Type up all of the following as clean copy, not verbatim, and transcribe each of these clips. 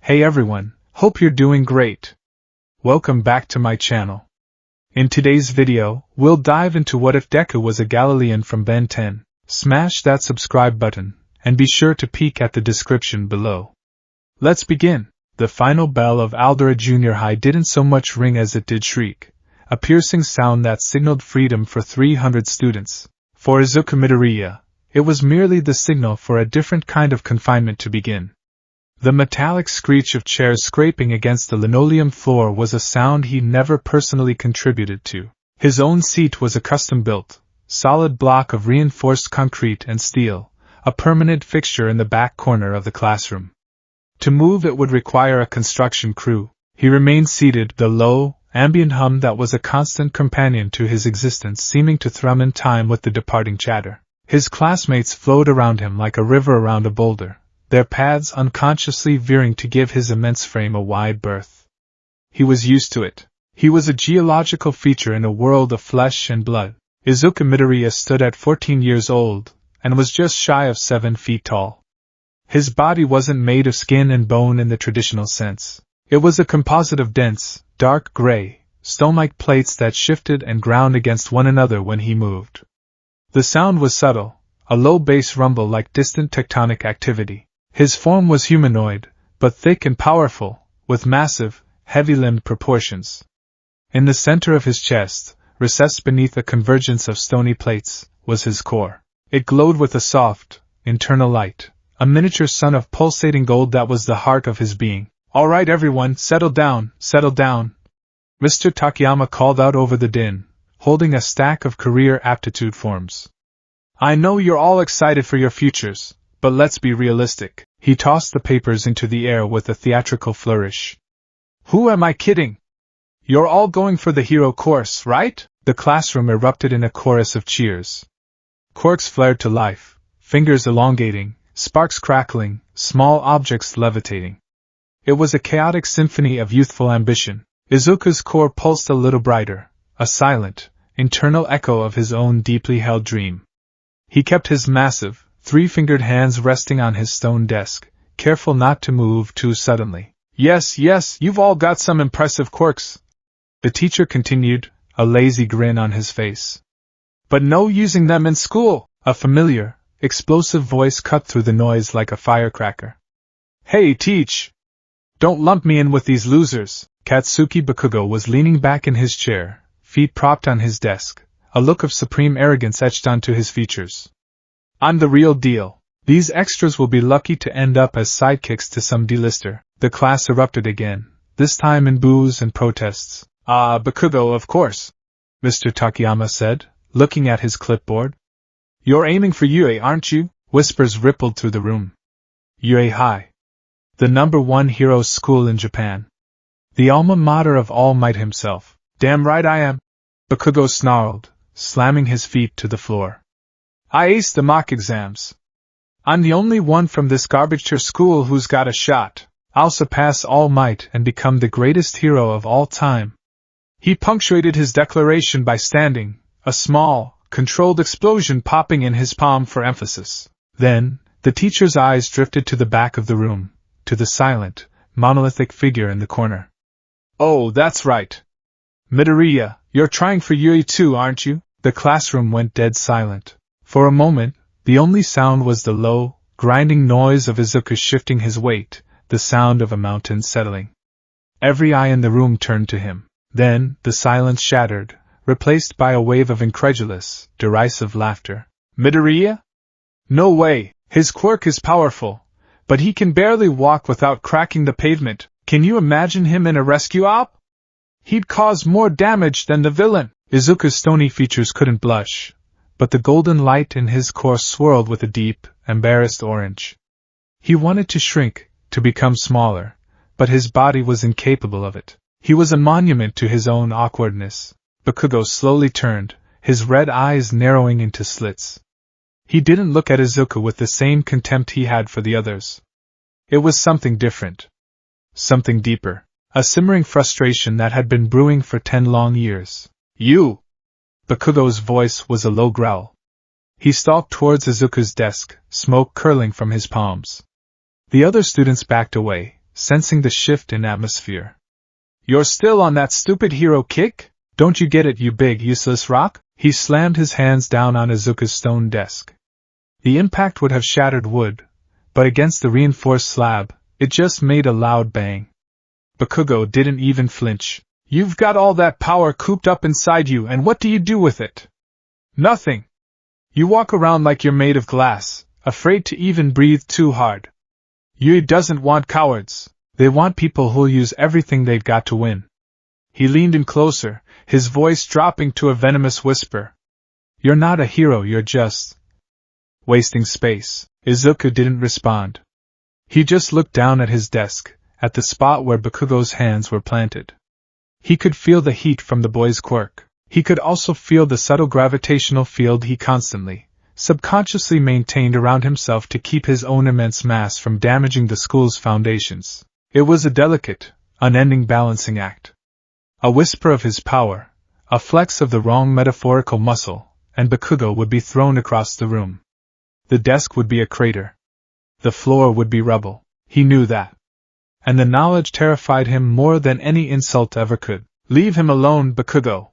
Hey everyone, hope you're doing great. Welcome back to my channel. In today's video, we'll dive into what if Deku was a Galilean from Ben 10. Smash that subscribe button, and be sure to peek at the description below. Let's begin. The final bell of Aldera Junior High didn't so much ring as it did shriek, a piercing sound that signaled freedom for 300 students. For Izuku Midoriya, it was merely the signal for a different kind of confinement to begin. The metallic screech of chairs scraping against the linoleum floor was a sound he never personally contributed to. His own seat was a custom-built, solid block of reinforced concrete and steel, a permanent fixture in the back corner of the classroom. To move it would require a construction crew. He remained seated, the low, ambient hum that was a constant companion to his existence seeming to thrum in time with the departing chatter. His classmates flowed around him like a river around a boulder, their paths unconsciously veering to give his immense frame a wide berth. He was used to it. He was a geological feature in a world of flesh and blood. Izuku Midoriya stood at 14 years old, and was just shy of 7 feet tall. His body wasn't made of skin and bone in the traditional sense. It was a composite of dense, dark gray, stone-like plates that shifted and ground against one another when he moved. The sound was subtle, a low bass rumble like distant tectonic activity. His form was humanoid, but thick and powerful, with massive, heavy-limbed proportions. In the center of his chest, recessed beneath a convergence of stony plates, was his core. It glowed with a soft, internal light, a miniature sun of pulsating gold that was the heart of his being. "All right everyone, settle down, settle down," Mr. Takayama called out over the din, holding a stack of career aptitude forms. "I know you're all excited for your futures, but let's be realistic." He tossed the papers into the air with a theatrical flourish. "Who am I kidding? You're all going for the hero course, right?" The classroom erupted in a chorus of cheers. Corks flared to life, fingers elongating, sparks crackling, small objects levitating. It was a chaotic symphony of youthful ambition. Izuku's core pulsed a little brighter, a silent, internal echo of his own deeply held dream. He kept his massive, three-fingered hands resting on his stone desk, careful not to move too suddenly. Yes, you've all got some impressive quirks," the teacher continued, a lazy grin on his face. "But no using them in school." A familiar, explosive voice cut through the noise like a firecracker. "Hey, teach! Don't lump me in with these losers." Katsuki Bakugo was leaning back in his chair, feet propped on his desk, a look of supreme arrogance etched onto his features. "I'm the real deal. These extras will be lucky to end up as sidekicks to some D-lister." The class erupted again, this time in boos and protests. Bakugo, of course," Mr. Takayama said, looking at his clipboard. "You're aiming for UA, aren't you?" Whispers rippled through the room. UA High. The #1 hero school in Japan. The alma mater of All Might himself. "Damn right I am," Bakugo snarled, slamming his feet to the floor. "I aced the mock exams. I'm the only one from this garbage-tier school who's got a shot. I'll surpass All Might and become the greatest hero of all time." He punctuated his declaration by standing, a small, controlled explosion popping in his palm for emphasis. Then, the teacher's eyes drifted to the back of the room, to the silent, monolithic figure in the corner. "Oh, that's right. Midoriya, you're trying for Yui too, aren't you?" The classroom went dead silent. For a moment, the only sound was the low, grinding noise of Izuku shifting his weight, the sound of a mountain settling. Every eye in the room turned to him. Then, the silence shattered, replaced by a wave of incredulous, derisive laughter. "Midoriya? No way, his quirk is powerful, but he can barely walk without cracking the pavement. Can you imagine him in a rescue op? He'd cause more damage than the villain." Izuku's stony features couldn't blush, but the golden light in his core swirled with a deep, embarrassed orange. He wanted to shrink, to become smaller, but his body was incapable of it. He was a monument to his own awkwardness. Bakugo slowly turned, his red eyes narrowing into slits. He didn't look at Izuku with the same contempt he had for the others. It was something different. Something deeper. A simmering frustration that had been brewing for 10 long years. "You!" Bakugo's voice was a low growl. He stalked towards Izuku's desk, smoke curling from his palms. The other students backed away, sensing the shift in atmosphere. "You're still on that stupid hero kick? Don't you get it, you big useless rock?" He slammed his hands down on Izuku's stone desk. The impact would have shattered wood, but against the reinforced slab, it just made a loud bang. Bakugo didn't even flinch. "You've got all that power cooped up inside you, and what do you do with it? Nothing. You walk around like you're made of glass, afraid to even breathe too hard. You doesn't want cowards. They want people who'll use everything they've got to win." He leaned in closer, his voice dropping to a venomous whisper. "You're not a hero, you're just wasting space." Izuku didn't respond. He just looked down at his desk, at the spot where Bakugo's hands were planted. He could feel the heat from the boy's quirk. He could also feel the subtle gravitational field he constantly, subconsciously maintained around himself to keep his own immense mass from damaging the school's foundations. It was a delicate, unending balancing act. A whisper of his power, a flex of the wrong metaphorical muscle, and Bakugo would be thrown across the room. The desk would be a crater. The floor would be rubble. He knew that. And the knowledge terrified him more than any insult ever could. "Leave him alone, Bakugo,"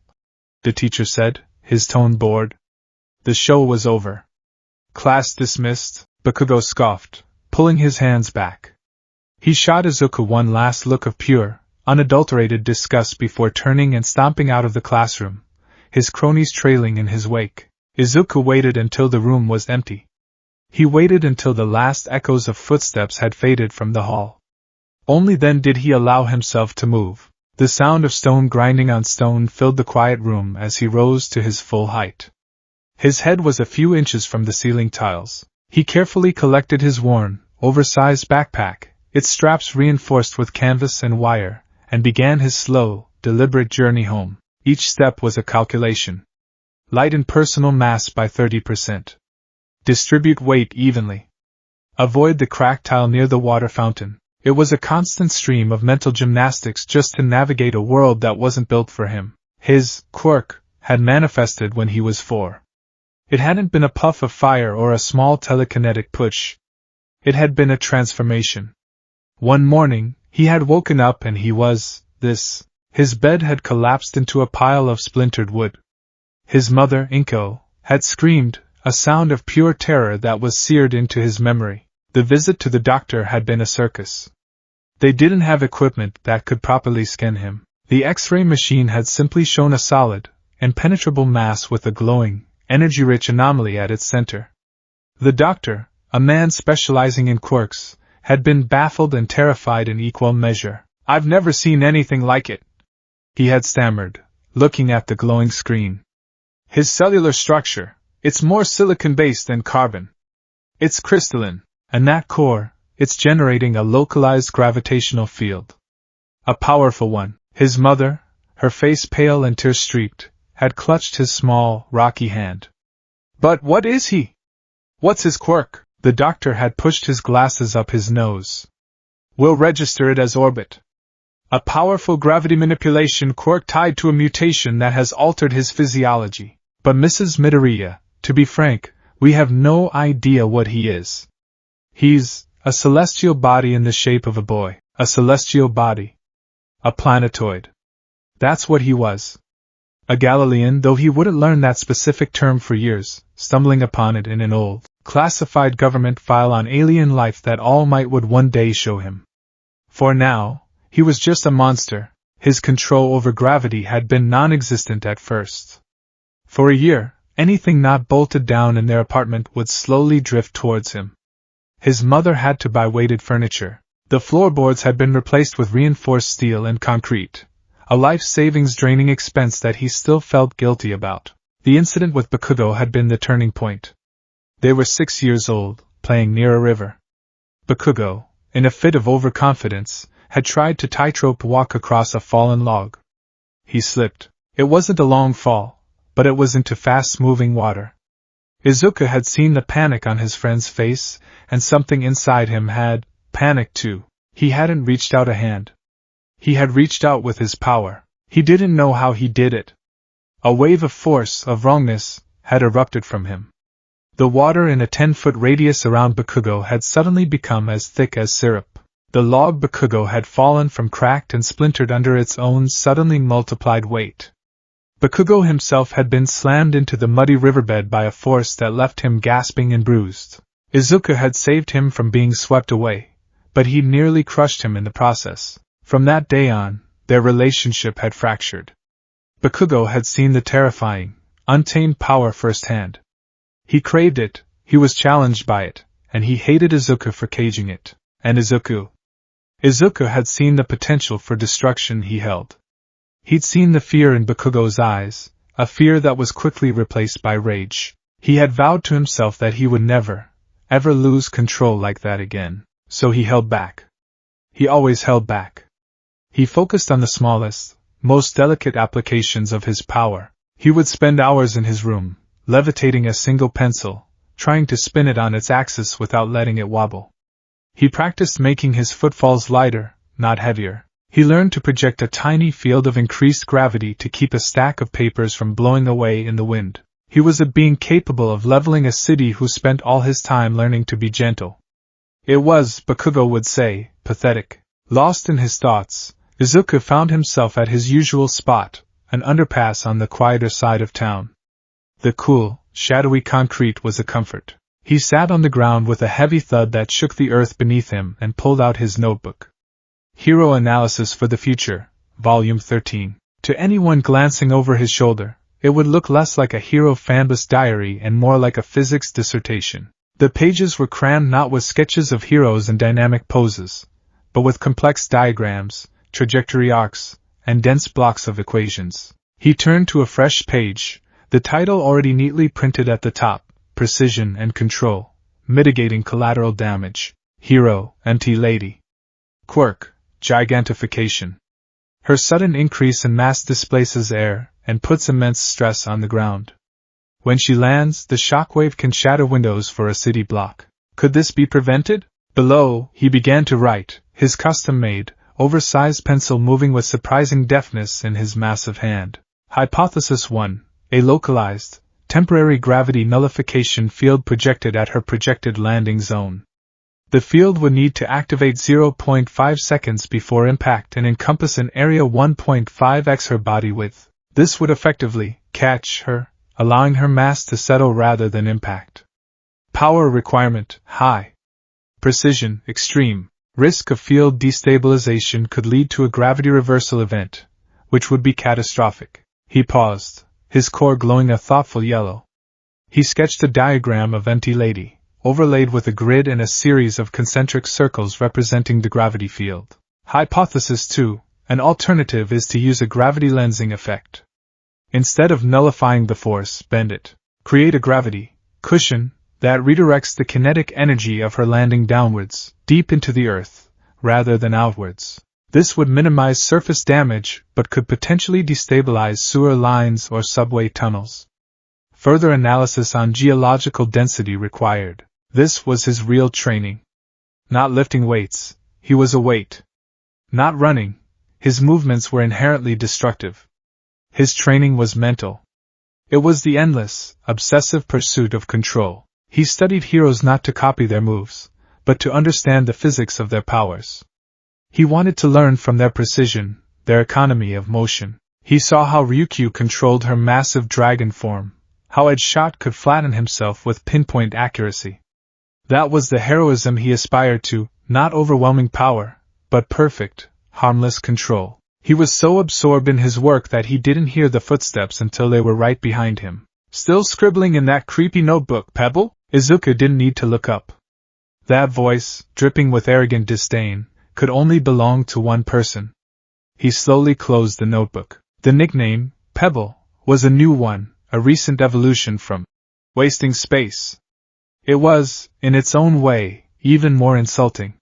the teacher said, his tone bored. The show was over. "Class dismissed," Bakugo scoffed, pulling his hands back. He shot Izuku one last look of pure, unadulterated disgust before turning and stomping out of the classroom, his cronies trailing in his wake. Izuku waited until the room was empty. He waited until the last echoes of footsteps had faded from the hall. Only then did he allow himself to move. The sound of stone grinding on stone filled the quiet room as he rose to his full height. His head was a few inches from the ceiling tiles. He carefully collected his worn, oversized backpack, its straps reinforced with canvas and wire, and began his slow, deliberate journey home. Each step was a calculation. Lighten personal mass by 30%. Distribute weight evenly. Avoid the cracked tile near the water fountain. It was a constant stream of mental gymnastics just to navigate a world that wasn't built for him. His quirk had manifested when he was 4. It hadn't been a puff of fire or a small telekinetic push. It had been a transformation. One morning, he had woken up and he was this. His bed had collapsed into a pile of splintered wood. His mother, Inko, had screamed, a sound of pure terror that was seared into his memory. The visit to the doctor had been a circus. They didn't have equipment that could properly scan him. The X-ray machine had simply shown a solid, impenetrable mass with a glowing, energy-rich anomaly at its center. The doctor, a man specializing in quirks, had been baffled and terrified in equal measure. "I've never seen anything like it," he had stammered, looking at the glowing screen. "His cellular structure, it's more silicon-based than carbon. It's crystalline, and that core, it's generating a localized gravitational field. A powerful one." His mother, her face pale and tear-streaked, had clutched his small, rocky hand. "But what is he? What's his quirk?" The doctor had pushed his glasses up his nose. "We'll register it as orbit. A powerful gravity manipulation quirk tied to a mutation that has altered his physiology. But Mrs. Midoriya, to be frank, we have no idea what he is. He's a celestial body in the shape of a boy. A celestial body. A planetoid. That's what he was. A Galilean, though he wouldn't learn that specific term for years, stumbling upon it in an old, classified government file on alien life that All Might would one day show him. For now, he was just a monster. His control over gravity had been non-existent at first. For a year, anything not bolted down in their apartment would slowly drift towards him. His mother had to buy weighted furniture. The floorboards had been replaced with reinforced steel and concrete, a life-savings draining expense that he still felt guilty about. The incident with Bakugo had been the turning point. They were 6 years old, playing near a river. Bakugo, in a fit of overconfidence, had tried to tightrope walk across a fallen log. He slipped. It wasn't a long fall, but it was into fast-moving water. Izuku had seen the panic on his friend's face, and something inside him had panicked too. He hadn't reached out a hand. He had reached out with his power. He didn't know how he did it. A wave of force, of wrongness, had erupted from him. The water in a 10-foot radius around Bakugo had suddenly become as thick as syrup. The log Bakugo had fallen from cracked and splintered under its own suddenly multiplied weight. Bakugo himself had been slammed into the muddy riverbed by a force that left him gasping and bruised. Izuku had saved him from being swept away, but he nearly crushed him in the process. From that day on, their relationship had fractured. Bakugo had seen the terrifying, untamed power firsthand. He craved it, he was challenged by it, and he hated Izuku for caging it. And Izuku had seen the potential for destruction he held. He'd seen the fear in Bakugo's eyes, a fear that was quickly replaced by rage. He had vowed to himself that he would never, ever lose control like that again, so he held back. He always held back. He focused on the smallest, most delicate applications of his power. He would spend hours in his room, levitating a single pencil, trying to spin it on its axis without letting it wobble. He practiced making his footfalls lighter, not heavier. He learned to project a tiny field of increased gravity to keep a stack of papers from blowing away in the wind. He was a being capable of leveling a city who spent all his time learning to be gentle. It was, Bakugo would say, pathetic. Lost in his thoughts, Izuku found himself at his usual spot, an underpass on the quieter side of town. The cool, shadowy concrete was a comfort. He sat on the ground with a heavy thud that shook the earth beneath him and pulled out his notebook. Hero Analysis for the Future, Volume 13. To anyone glancing over his shoulder, it would look less like a hero fanbus diary and more like a physics dissertation. The pages were crammed not with sketches of heroes and dynamic poses, but with complex diagrams, trajectory arcs, and dense blocks of equations. He turned to a fresh page, the title already neatly printed at the top, Precision and Control, Mitigating Collateral Damage. Hero, Mt Lady. Quirk, Gigantification. Her sudden increase in mass displaces air and puts immense stress on the ground. When she lands, the shockwave can shatter windows for a city block. Could this be prevented? Below, he began to write, his custom-made, oversized pencil moving with surprising deftness in his massive hand. Hypothesis 1. A localized, temporary gravity nullification field projected at her projected landing zone. The field would need to activate 0.5 seconds before impact and encompass an area 1.5x her body width. This would effectively catch her, allowing her mass to settle rather than impact. Power requirement, high. Precision, extreme. Risk of field destabilization could lead to a gravity reversal event, which would be catastrophic. He paused, his core glowing a thoughtful yellow. He sketched a diagram of Mt Lady, overlaid with a grid and a series of concentric circles representing the gravity field. Hypothesis 2. An alternative is to use a gravity lensing effect. Instead of nullifying the force, bend it. Create a gravity cushion that redirects the kinetic energy of her landing downwards, deep into the earth, rather than outwards. This would minimize surface damage but could potentially destabilize sewer lines or subway tunnels. Further analysis on geological density required. This was his real training. Not lifting weights, he was a weight. Not running, his movements were inherently destructive. His training was mental. It was the endless, obsessive pursuit of control. He studied heroes not to copy their moves, but to understand the physics of their powers. He wanted to learn from their precision, their economy of motion. He saw how Ryukyu controlled her massive dragon form, how Edge Shot could flatten himself with pinpoint accuracy. That was the heroism he aspired to, not overwhelming power, but perfect, harmless control. He was so absorbed in his work that he didn't hear the footsteps until they were right behind him. Still scribbling in that creepy notebook, Pebble? Izuku didn't need to look up. That voice, dripping with arrogant disdain, could only belong to one person. He slowly closed the notebook. The nickname, Pebble, was a new one, a recent evolution from wasting space. It was, in its own way, even more insulting.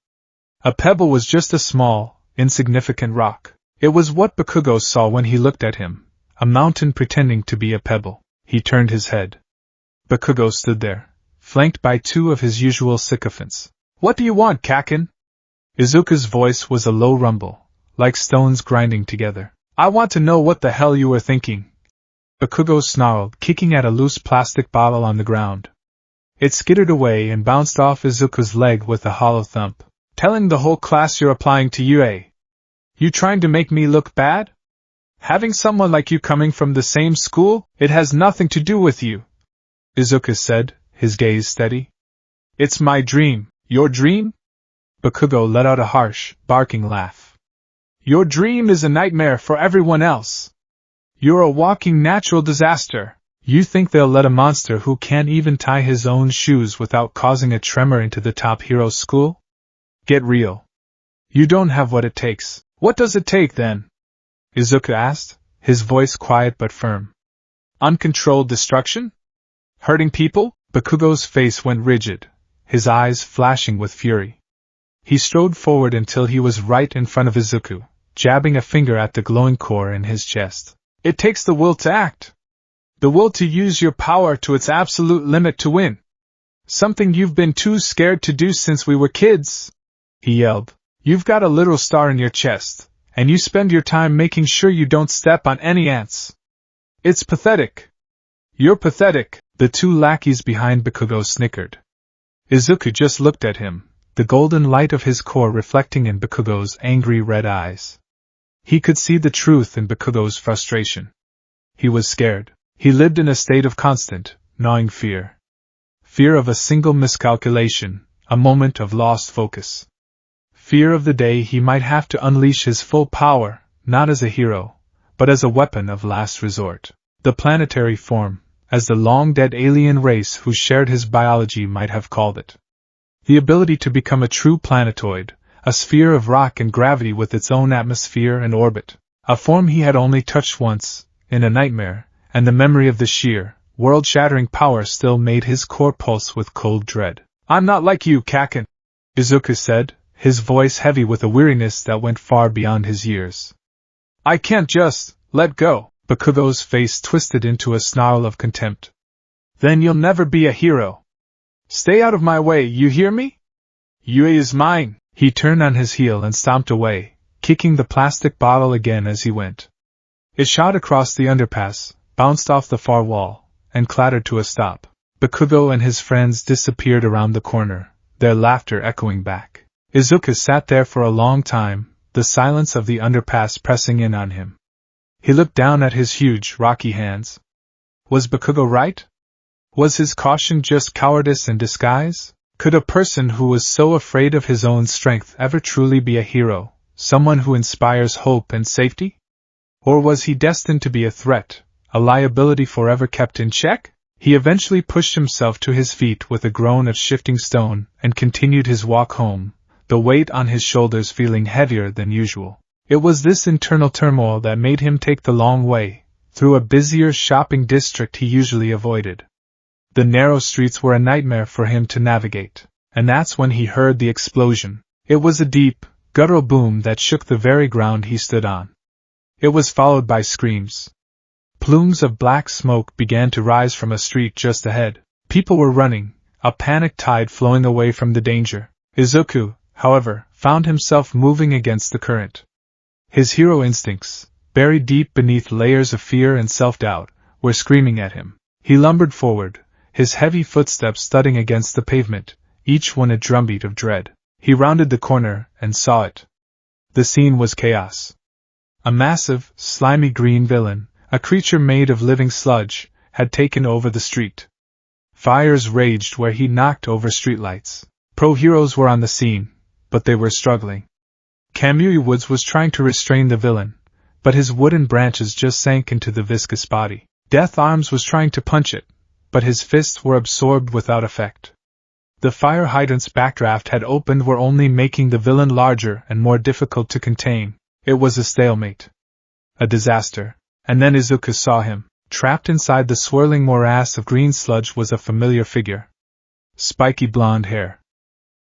A pebble was just a small, insignificant rock. It was what Bakugo saw when he looked at him, a mountain pretending to be a pebble. He turned his head. Bakugo stood there, flanked by two of his usual sycophants. What do you want, Kakin? Izuku's voice was a low rumble, like stones grinding together. I want to know what the hell you were thinking. Bakugo snarled, kicking at a loose plastic bottle on the ground. It skittered away and bounced off Izuku's leg with a hollow thump. Telling the whole class you're applying to UA. You trying to make me look bad? Having someone like you coming from the same school, it has nothing to do with you, Izuku said, his gaze steady. It's my dream. Your dream? Bakugo let out a harsh, barking laugh. Your dream is a nightmare for everyone else. You're a walking natural disaster. You think they'll let a monster who can't even tie his own shoes without causing a tremor into the top hero school? Get real. You don't have what it takes. What does it take then? Izuku asked, his voice quiet but firm. Uncontrolled destruction? Hurting people? Bakugo's face went rigid, his eyes flashing with fury. He strode forward until he was right in front of Izuku, jabbing a finger at the glowing core in his chest. It takes the will to act. The will to use your power to its absolute limit to win. Something you've been too scared to do since we were kids, he yelled. You've got a literal star in your chest, and you spend your time making sure you don't step on any ants. It's pathetic. You're pathetic, the two lackeys behind Bakugo snickered. Izuku just looked at him, the golden light of his core reflecting in Bakugo's angry red eyes. He could see the truth in Bakugo's frustration. He was scared. He lived in a state of constant, gnawing fear. Fear of a single miscalculation, a moment of lost focus. Fear of the day he might have to unleash his full power, not as a hero, but as a weapon of last resort. The planetary form, as the long-dead alien race who shared his biology might have called it. The ability to become a true planetoid, a sphere of rock and gravity with its own atmosphere and orbit. A form he had only touched once, in a nightmare, and the memory of the sheer, world-shattering power still made his core pulse with cold dread. I'm not like you, Kaken, Izuku said, his voice heavy with a weariness that went far beyond his years. I can't just let go. Bakugo's face twisted into a snarl of contempt. Then you'll never be a hero. Stay out of my way, you hear me? Yue is mine. He turned on his heel and stomped away, kicking the plastic bottle again as he went. It shot across the underpass, bounced off the far wall, and clattered to a stop. Bakugo and his friends disappeared around the corner, their laughter echoing back. Izuku sat there for a long time, the silence of the underpass pressing in on him. He looked down at his huge, rocky hands. Was Bakugo right? Was his caution just cowardice in disguise? Could a person who was so afraid of his own strength ever truly be a hero, someone who inspires hope and safety? Or was he destined to be a threat, a liability forever kept in check? He eventually pushed himself to his feet with a groan of shifting stone and continued his walk home, the weight on his shoulders feeling heavier than usual. It was this internal turmoil that made him take the long way, through a busier shopping district he usually avoided. The narrow streets were a nightmare for him to navigate, and that's when he heard the explosion. It was a deep, guttural boom that shook the very ground he stood on. It was followed by screams. Plumes of black smoke began to rise from a street just ahead. People were running, a panic tide flowing away from the danger. Izuku, however, found himself moving against the current. His hero instincts, buried deep beneath layers of fear and self-doubt, were screaming at him. He lumbered forward, his heavy footsteps thudding against the pavement, each one a drumbeat of dread. He rounded the corner and saw it. The scene was chaos. A massive, slimy green villain, a creature made of living sludge, had taken over the street. Fires raged where he knocked over streetlights. Pro-heroes were on the scene, but they were struggling. Kamui Woods was trying to restrain the villain, but his wooden branches just sank into the viscous body. Death Arms was trying to punch it, but his fists were absorbed without effect. The fire hydrant's backdraft had opened were only making the villain larger and more difficult to contain. It was a stalemate. A disaster. And then Izuku saw him. Trapped inside the swirling morass of green sludge was a familiar figure. Spiky blonde hair.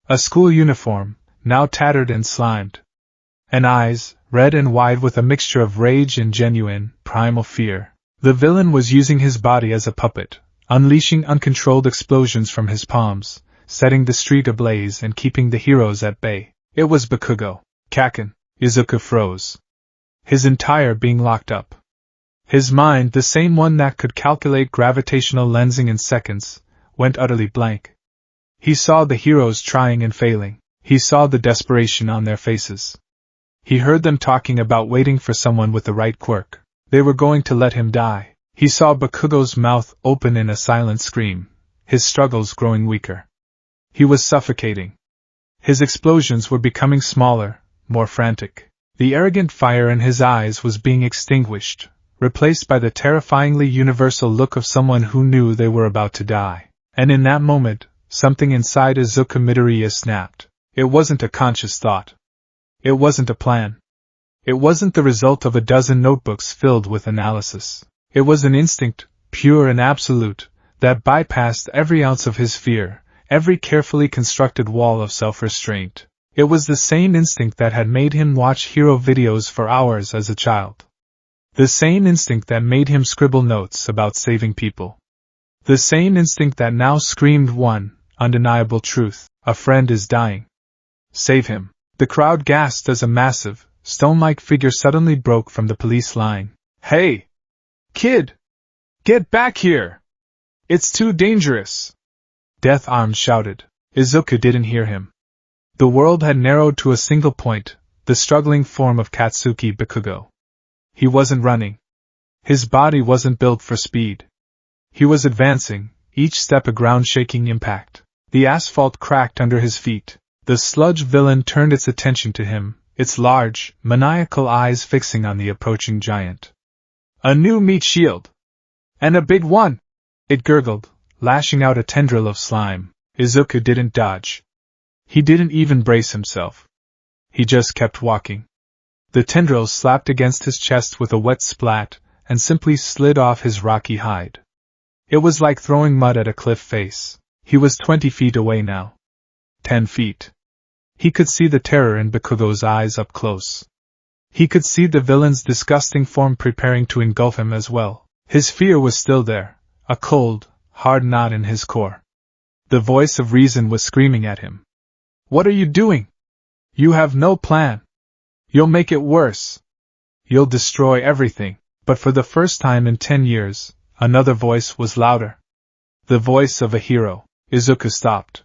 A school uniform, now tattered and slimed. And eyes, red and wide with a mixture of rage and genuine, primal fear. The villain was using his body as a puppet, unleashing uncontrolled explosions from his palms, setting the street ablaze and keeping the heroes at bay. It was Bakugo. Kaken. Izuku froze. His entire being locked up. His mind, the same one that could calculate gravitational lensing in seconds, went utterly blank. He saw the heroes trying and failing. He saw the desperation on their faces. He heard them talking about waiting for someone with the right quirk. They were going to let him die. He saw Bakugo's mouth open in a silent scream, his struggles growing weaker. He was suffocating. His explosions were becoming smaller, more frantic. The arrogant fire in his eyes was being extinguished, replaced by the terrifyingly universal look of someone who knew they were about to die. And in that moment, something inside Izuku Midoriya snapped. It wasn't a conscious thought. It wasn't a plan. It wasn't the result of a dozen notebooks filled with analysis. It was an instinct, pure and absolute, that bypassed every ounce of his fear, every carefully constructed wall of self-restraint. It was the same instinct that had made him watch hero videos for hours as a child. The same instinct that made him scribble notes about saving people. The same instinct that now screamed one undeniable truth: a friend is dying. Save him. The crowd gasped as a massive, stone-like figure suddenly broke from the police line. Hey! Kid! Get back here! It's too dangerous! Death Arms shouted. Izuku didn't hear him. The world had narrowed to a single point, the struggling form of Katsuki Bakugo. He wasn't running. His body wasn't built for speed. He was advancing, each step a ground-shaking impact. The asphalt cracked under his feet. The sludge villain turned its attention to him, its large, maniacal eyes fixing on the approaching giant. A new meat shield! And a big one! It gurgled, lashing out a tendril of slime. Izuku didn't dodge. He didn't even brace himself. He just kept walking. The tendrils slapped against his chest with a wet splat, and simply slid off his rocky hide. It was like throwing mud at a cliff face. He was 20 feet away now. 10 feet. He could see the terror in Bakugo's eyes up close. He could see the villain's disgusting form preparing to engulf him as well. His fear was still there, a cold, hard knot in his core. The voice of reason was screaming at him. What are you doing? You have no plan. You'll make it worse. You'll destroy everything. But for the first time in 10 years, another voice was louder. The voice of a hero. Izuku stopped.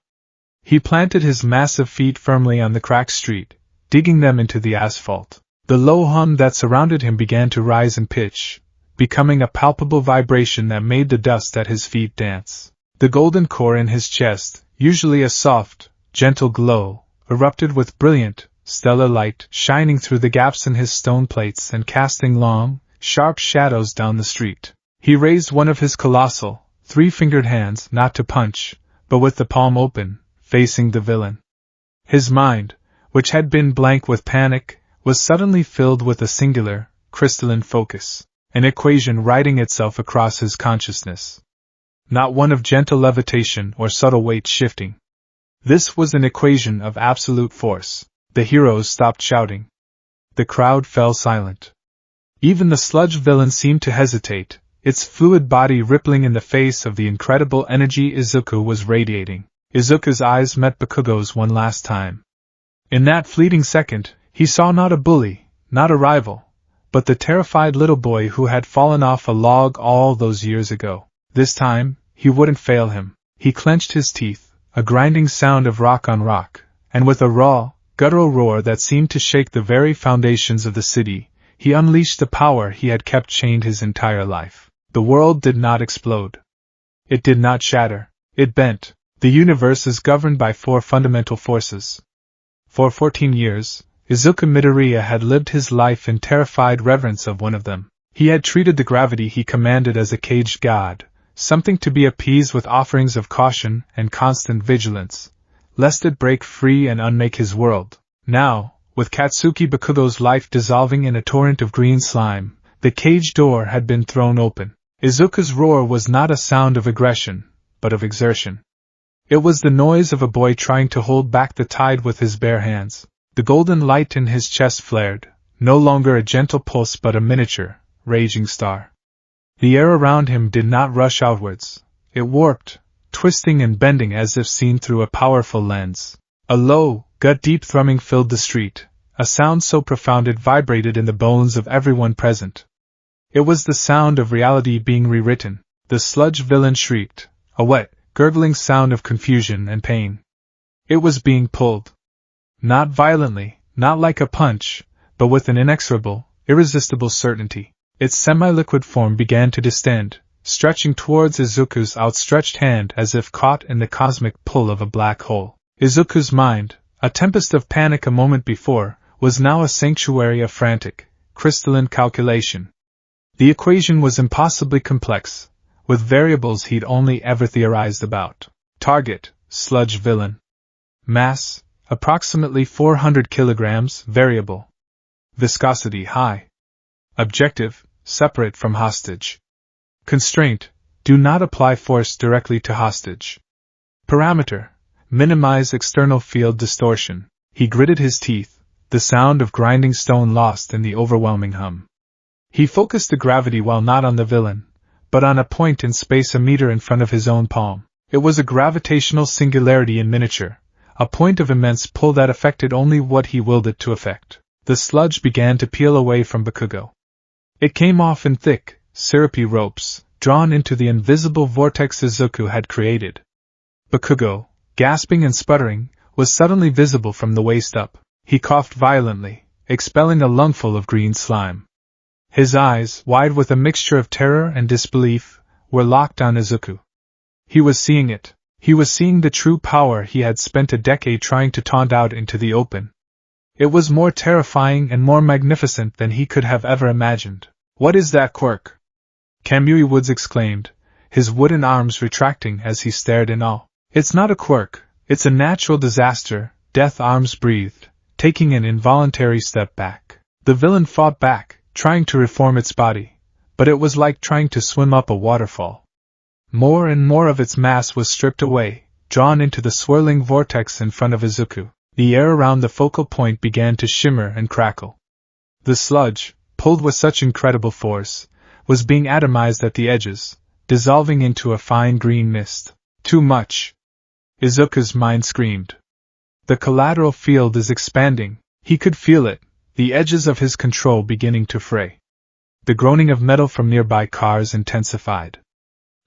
He planted his massive feet firmly on the cracked street, digging them into the asphalt. The low hum that surrounded him began to rise in pitch, becoming a palpable vibration that made the dust at his feet dance. The golden core in his chest, usually a soft, gentle glow, erupted with brilliant, stellar light, shining through the gaps in his stone plates and casting long, sharp shadows down the street. He raised one of his colossal, three-fingered hands, not to punch, but with the palm open, facing the villain. His mind, which had been blank with panic, was suddenly filled with a singular, crystalline focus, an equation writing itself across his consciousness. Not one of gentle levitation or subtle weight shifting. This was an equation of absolute force. The heroes stopped shouting. The crowd fell silent. Even the sludge villain seemed to hesitate, its fluid body rippling in the face of the incredible energy Izuku was radiating. Izuku's eyes met Bakugo's one last time. In that fleeting second, he saw not a bully, not a rival, but the terrified little boy who had fallen off a log all those years ago. This time, he wouldn't fail him. He clenched his teeth, a grinding sound of rock on rock, and with a raw, guttural roar that seemed to shake the very foundations of the city, he unleashed the power he had kept chained his entire life. The world did not explode. It did not shatter. It bent. The universe is governed by 4 fundamental forces. For 14 years, Izuku Midoriya had lived his life in terrified reverence of one of them. He had treated the gravity he commanded as a caged god, something to be appeased with offerings of caution and constant vigilance, lest it break free and unmake his world. Now, with Katsuki Bakugo's life dissolving in a torrent of green slime, the cage door had been thrown open. Izuku's roar was not a sound of aggression, but of exertion. It was the noise of a boy trying to hold back the tide with his bare hands. The golden light in his chest flared, no longer a gentle pulse but a miniature, raging star. The air around him did not rush outwards. It warped, twisting and bending as if seen through a powerful lens. A low, gut-deep thrumming filled the street, a sound so profound it vibrated in the bones of everyone present. It was the sound of reality being rewritten. The sludge villain shrieked, a wet, gurgling sound of confusion and pain. It was being pulled. Not violently, not like a punch, but with an inexorable, irresistible certainty. Its semi-liquid form began to distend, stretching towards Izuku's outstretched hand as if caught in the cosmic pull of a black hole. Izuku's mind, a tempest of panic a moment before, was now a sanctuary of frantic, crystalline calculation. The equation was impossibly complex, with variables he'd only ever theorized about. Target, sludge villain. Mass, approximately 400 kilograms, variable. Viscosity high. Objective, separate from hostage. Constraint, do not apply force directly to hostage. Parameter, minimize external field distortion. He gritted his teeth, the sound of grinding stone lost in the overwhelming hum. He focused the gravity while not on the villain, but on a point in space a meter in front of his own palm. It was a gravitational singularity in miniature, a point of immense pull that affected only what he willed it to affect. The sludge began to peel away from Bakugo. It came off in thick, syrupy ropes, drawn into the invisible vortex Izuku had created. Bakugo, gasping and sputtering, was suddenly visible from the waist up. He coughed violently, expelling a lungful of green slime. His eyes, wide with a mixture of terror and disbelief, were locked on Izuku. He was seeing it. He was seeing the true power he had spent a decade trying to taunt out into the open. It was more terrifying and more magnificent than he could have ever imagined. "What is that quirk?" Kamui Woods exclaimed, his wooden arms retracting as he stared in awe. "It's not a quirk, it's a natural disaster," Death Arms breathed, taking an involuntary step back. The villain fought back, trying to reform its body, but it was like trying to swim up a waterfall. More and more of its mass was stripped away, drawn into the swirling vortex in front of Izuku. The air around the focal point began to shimmer and crackle. The sludge, pulled with such incredible force, was being atomized at the edges, dissolving into a fine green mist. Too much! Izuku's mind screamed. The collateral field is expanding. He could feel it, the edges of his control beginning to fray. The groaning of metal from nearby cars intensified.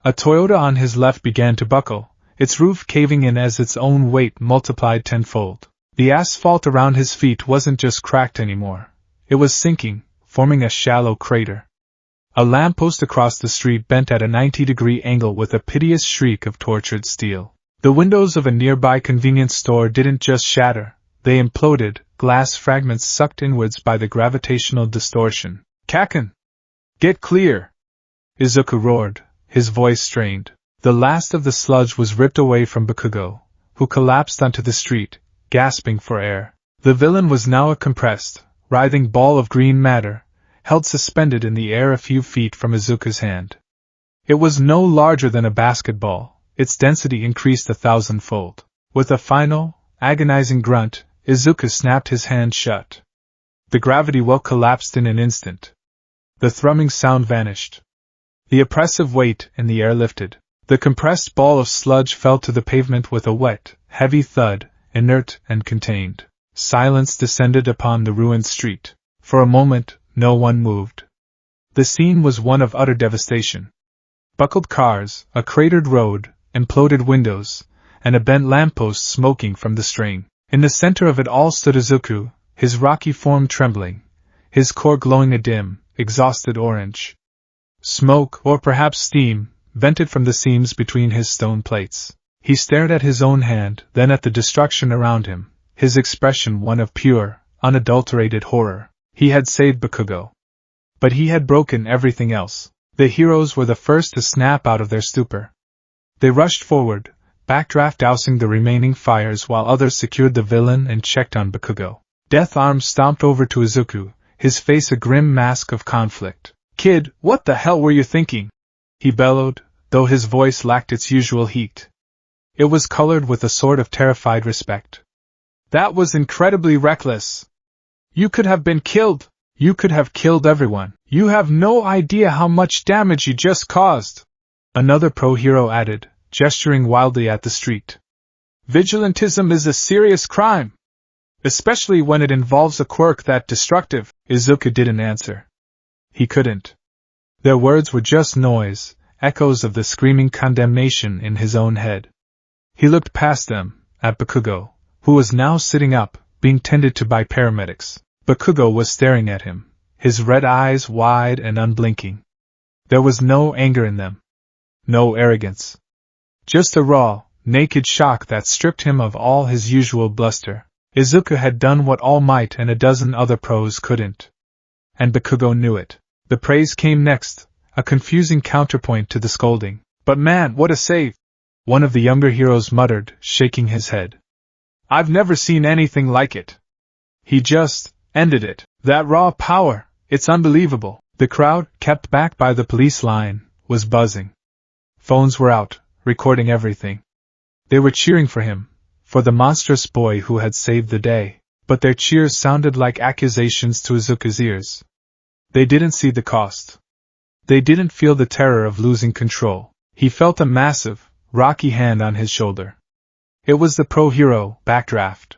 A Toyota on his left began to buckle, its roof caving in as its own weight multiplied tenfold. The asphalt around his feet wasn't just cracked anymore. It was sinking, forming a shallow crater. A lamppost across the street bent at a 90-degree angle with a piteous shriek of tortured steel. The windows of a nearby convenience store didn't just shatter, they imploded, glass fragments sucked inwards by the gravitational distortion. "Kaken! Get clear!" Izuku roared, his voice strained. The last of the sludge was ripped away from Bakugo, who collapsed onto the street, gasping for air. The villain was now a compressed, writhing ball of green matter, held suspended in the air a few feet from Izuku's hand. It was no larger than a basketball, its density increased 1,000-fold. With a final, agonizing grunt, Izuku snapped his hand shut. The gravity well collapsed in an instant. The thrumming sound vanished. The oppressive weight in the air lifted. The compressed ball of sludge fell to the pavement with a wet, heavy thud, inert and contained. Silence descended upon the ruined street. For a moment, no one moved. The scene was one of utter devastation. Buckled cars, a cratered road, imploded windows, and a bent lamppost smoking from the strain. In the center of it all stood Izuku, his rocky form trembling, his core glowing a dim, exhausted orange. Smoke, or perhaps steam, vented from the seams between his stone plates. He stared at his own hand, then at the destruction around him, his expression one of pure, unadulterated horror. He had saved Bakugo. But he had broken everything else. The heroes were the first to snap out of their stupor. They rushed forward, backdraft dousing the remaining fires while others secured the villain and checked on Bakugo. Death Arms stomped over to Izuku, his face a grim mask of conflict. "Kid, what the hell were you thinking?" he bellowed, though his voice lacked its usual heat. It was colored with a sort of terrified respect. "That was incredibly reckless. You could have been killed. You could have killed everyone. You have no idea how much damage you just caused," another pro-hero added, gesturing wildly at the street. "Vigilantism is a serious crime, especially when it involves a quirk that destructive." Izuku didn't answer. He couldn't. Their words were just noise, echoes of the screaming condemnation in his own head. He looked past them, at Bakugo, who was now sitting up, being tended to by paramedics. Bakugo was staring at him, his red eyes wide and unblinking. There was no anger in them. No arrogance. Just a raw, naked shock that stripped him of all his usual bluster. Izuku had done what All Might and a dozen other pros couldn't. And Bakugo knew it. The praise came next, a confusing counterpoint to the scolding. But man, what a save! One of the younger heroes muttered, shaking his head. I've never seen anything like it. He just ended it. That raw power, it's unbelievable. The crowd, kept back by the police line, was buzzing. Phones were out, recording everything. They were cheering for him, for the monstrous boy who had saved the day, but their cheers sounded like accusations to Izuku's ears. They didn't see the cost. They didn't feel the terror of losing control. He felt a massive, rocky hand on his shoulder. It was the pro-hero, Backdraft.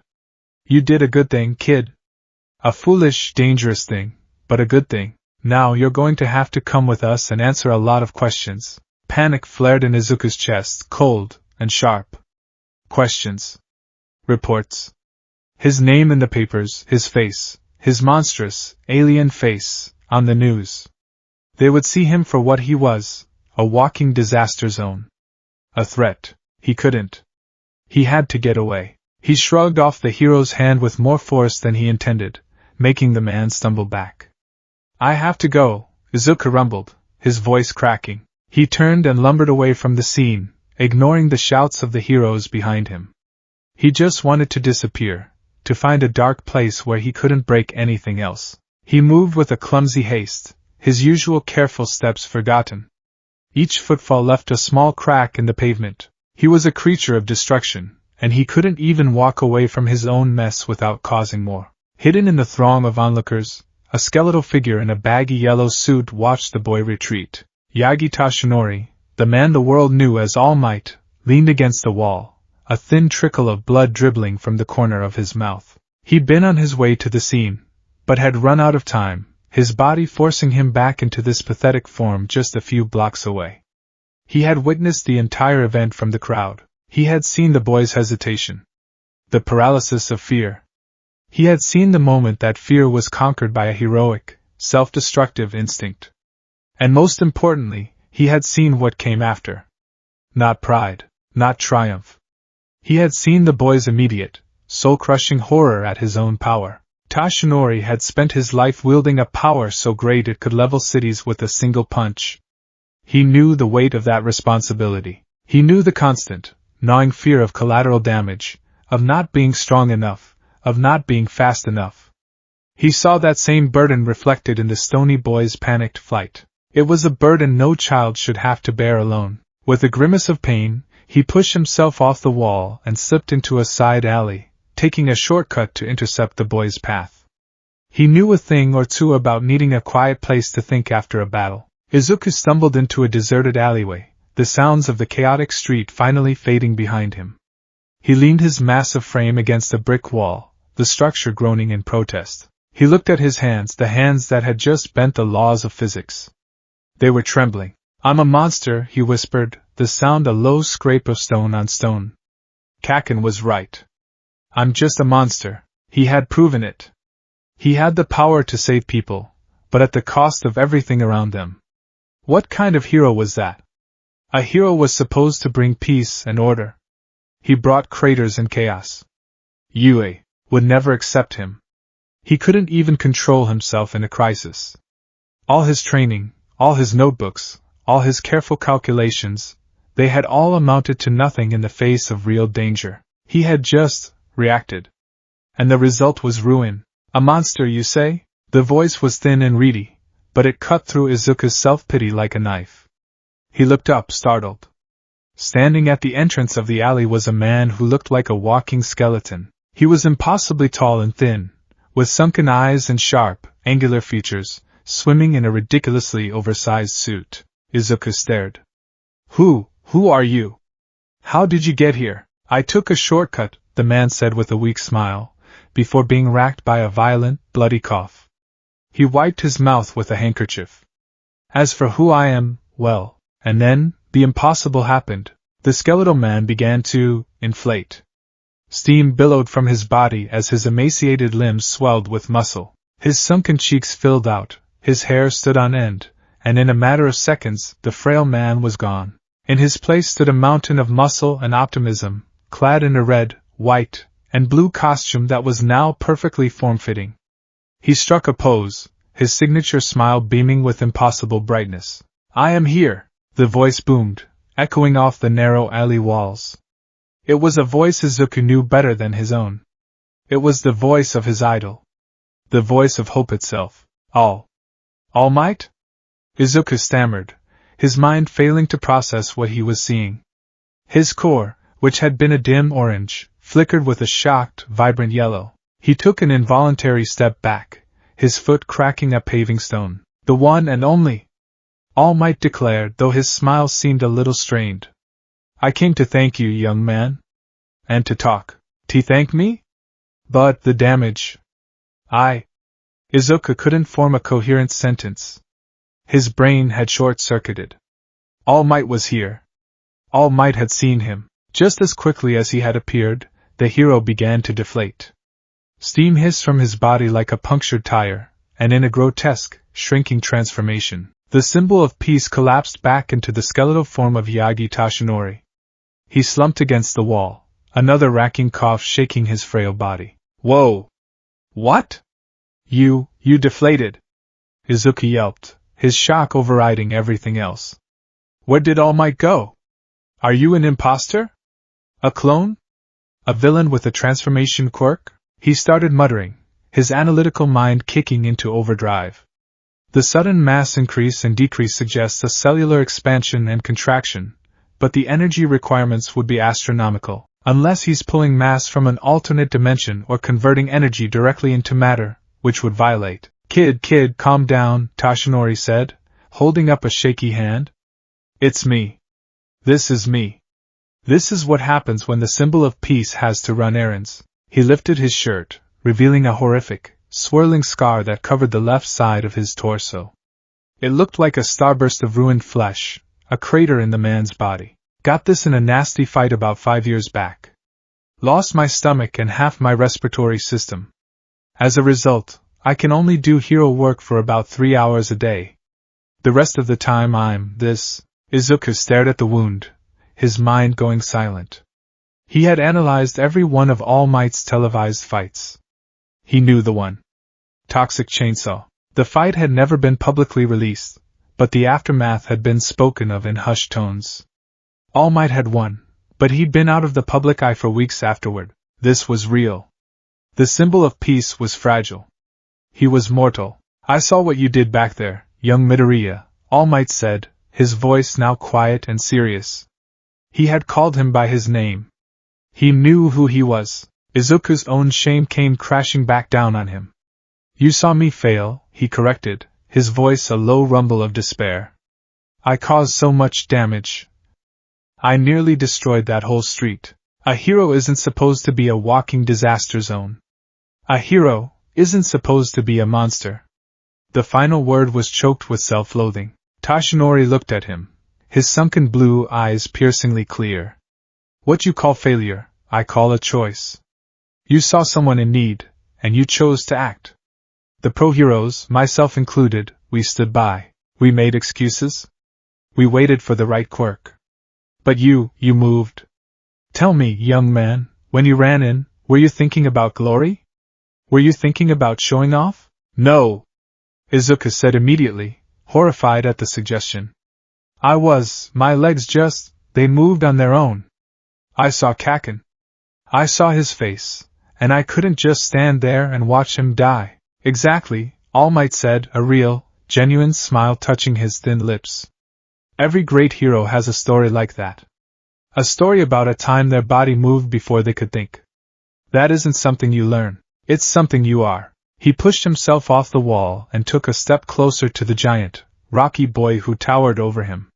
You did a good thing, kid. A foolish, dangerous thing, but a good thing. Now you're going to have to come with us and answer a lot of questions. Panic flared in Izuku's chest, cold and sharp. Questions. Reports. His name in the papers, his face, his monstrous, alien face, on the news. They would see him for what he was, a walking disaster zone. A threat. He couldn't. He had to get away. He shrugged off the hero's hand with more force than he intended, making the man stumble back. I have to go, Izuku rumbled, his voice cracking. He turned and lumbered away from the scene, ignoring the shouts of the heroes behind him. He just wanted to disappear, to find a dark place where he couldn't break anything else. He moved with a clumsy haste, his usual careful steps forgotten. Each footfall left a small crack in the pavement. He was a creature of destruction, and he couldn't even walk away from his own mess without causing more. Hidden in the throng of onlookers, a skeletal figure in a baggy yellow suit watched the boy retreat. Yagi Tashinori, the man the world knew as All Might, leaned against the wall, a thin trickle of blood dribbling from the corner of his mouth. He'd been on his way to the scene, but had run out of time, his body forcing him back into this pathetic form just a few blocks away. He had witnessed the entire event from the crowd. He had seen the boy's hesitation. The paralysis of fear. He had seen the moment that fear was conquered by a heroic, self-destructive instinct. And most importantly, he had seen what came after. Not pride, not triumph. He had seen the boy's immediate, soul-crushing horror at his own power. Tashinori had spent his life wielding a power so great it could level cities with a single punch. He knew the weight of that responsibility. He knew the constant, gnawing fear of collateral damage, of not being strong enough, of not being fast enough. He saw that same burden reflected in the stony boy's panicked flight. It was a burden no child should have to bear alone. With a grimace of pain, he pushed himself off the wall and slipped into a side alley, taking a shortcut to intercept the boy's path. He knew a thing or two about needing a quiet place to think after a battle. Izuku stumbled into a deserted alleyway, the sounds of the chaotic street finally fading behind him. He leaned his massive frame against a brick wall, the structure groaning in protest. He looked at his hands, the hands that had just bent the laws of physics. They were trembling. I'm a monster, he whispered, the sound a low scrape of stone on stone. Kaken was right. I'm just a monster. He had proven it. He had the power to save people, but at the cost of everything around them. What kind of hero was that? A hero was supposed to bring peace and order. He brought craters and chaos. Yue would never accept him. He couldn't even control himself in a crisis. All his training, all his notebooks, all his careful calculations, they had all amounted to nothing in the face of real danger. He had just reacted. And the result was ruin. A monster, you say? The voice was thin and reedy, but it cut through Izuku's self-pity like a knife. He looked up, startled. Standing at the entrance of the alley was a man who looked like a walking skeleton. He was impossibly tall and thin, with sunken eyes and sharp, angular features, swimming in a ridiculously oversized suit. Izuku stared. Who are you? How did you get here? I took a shortcut, the man said with a weak smile, before being racked by a violent, bloody cough. He wiped his mouth with a handkerchief. As for who I am, well, and then, the impossible happened. The skeletal man began to inflate. Steam billowed from his body as his emaciated limbs swelled with muscle. His sunken cheeks filled out, his hair stood on end, and in a matter of seconds the frail man was gone. In his place stood a mountain of muscle and optimism, clad in a red, white, and blue costume that was now perfectly form-fitting. He struck a pose, his signature smile beaming with impossible brightness. "I am here," the voice boomed, echoing off the narrow alley walls. It was a voice Izuku knew better than his own. It was the voice of his idol. The voice of hope itself. All Might? Izuku stammered, his mind failing to process what he was seeing. His core, which had been a dim orange, flickered with a shocked, vibrant yellow. He took an involuntary step back, his foot cracking a paving stone. "The one and only," All Might declared, though his smile seemed a little strained. "I came to thank you, young man." "And to talk." "To thank me?" "But the damage." Izuku couldn't form a coherent sentence. His brain had short-circuited. All Might was here. All Might had seen him. Just as quickly as he had appeared, the hero began to deflate. Steam hissed from his body like a punctured tire, and in a grotesque, shrinking transformation, the symbol of peace collapsed back into the skeletal form of Yagi Tashinori. He slumped against the wall, another racking cough shaking his frail body. "Whoa! What? You deflated!" Izuku yelped, his shock overriding everything else. "Where did All Might go? Are you an imposter? A clone? A villain with a transformation quirk?" He started muttering, his analytical mind kicking into overdrive. The sudden mass increase and decrease suggests a cellular expansion and contraction, but the energy requirements would be astronomical, unless he's pulling mass from an alternate dimension or converting energy directly into matter, which would violate. Kid, calm down," Tashinori said, holding up a shaky hand. "It's me. This is me. This is what happens when the symbol of peace has to run errands." He lifted his shirt, revealing a horrific, swirling scar that covered the left side of his torso. It looked like a starburst of ruined flesh, a crater in the man's body. "Got this in a nasty fight about 5 years back. Lost my stomach and half my respiratory system. As a result, I can only do hero work for about 3 hours a day. The rest of the time I'm this." Izuku stared at the wound, his mind going silent. He had analyzed every one of All Might's televised fights. He knew the one. Toxic Chainsaw. The fight had never been publicly released, but the aftermath had been spoken of in hushed tones. All Might had won, but he'd been out of the public eye for weeks afterward. This was real. The symbol of peace was fragile. He was mortal. "I saw what you did back there, young Midoriya," All Might said, his voice now quiet and serious. He had called him by his name. He knew who he was. Izuku's own shame came crashing back down on him. "You saw me fail," he corrected, his voice a low rumble of despair. "I caused so much damage. I nearly destroyed that whole street. A hero isn't supposed to be a walking disaster zone. A hero isn't supposed to be a monster." The final word was choked with self-loathing. Tashinori looked at him, his sunken blue eyes piercingly clear. "What you call failure, I call a choice. You saw someone in need, and you chose to act. The pro-heroes, myself included, we stood by. We made excuses. We waited for the right quirk. But you moved. Tell me, young man, when you ran in, were you thinking about glory? Were you thinking about showing off?" "No," Izuku said immediately, horrified at the suggestion. My legs they moved on their own. I saw Kaken. I saw his face, and I couldn't just stand there and watch him die." "Exactly," All Might said, a real, genuine smile touching his thin lips. "Every great hero has a story like that. A story about a time their body moved before they could think. That isn't something you learn. It's something you are." He pushed himself off the wall and took a step closer to the giant, rocky boy who towered over him.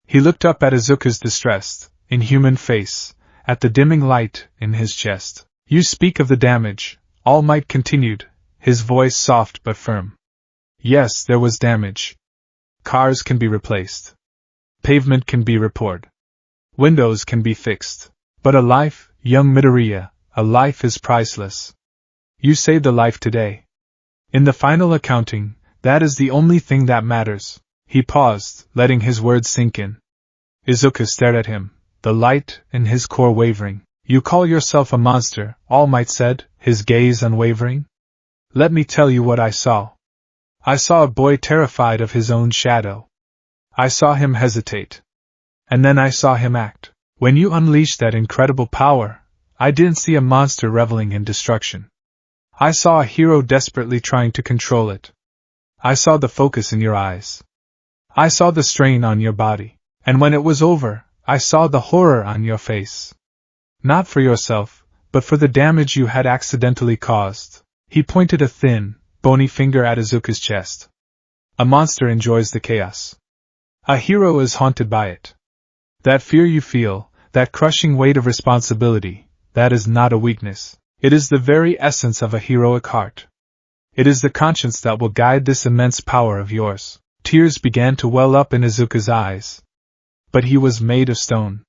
He looked up at Izuku's distressed, inhuman face, at the dimming light in his chest. "You speak of the damage," All Might continued, his voice soft but firm. "Yes, there was damage. Cars can be replaced. Pavement can be repaired. Windows can be fixed. But a life, young Midoriya, a life is priceless. You saved a life today. In the final accounting, that is the only thing that matters. He paused, letting his words sink in. Izuku stared at him, the light in his core wavering. You call yourself a monster, All Might said, his gaze unwavering? Let me tell you what I saw. I saw a boy terrified of his own shadow. I saw him hesitate. And then I saw him act. When you unleashed that incredible power, I didn't see a monster reveling in destruction. I saw a hero desperately trying to control it. I saw the focus in your eyes. I saw the strain on your body. And when it was over, I saw the horror on your face. Not for yourself, but for the damage you had accidentally caused. He pointed a thin, bony finger at Izuku's chest. A monster enjoys the chaos. A hero is haunted by it. That fear you feel, that crushing weight of responsibility, that is not a weakness. It is the very essence of a heroic heart. It is the conscience that will guide this immense power of yours. Tears began to well up in Izuku's eyes. But he was made of stone.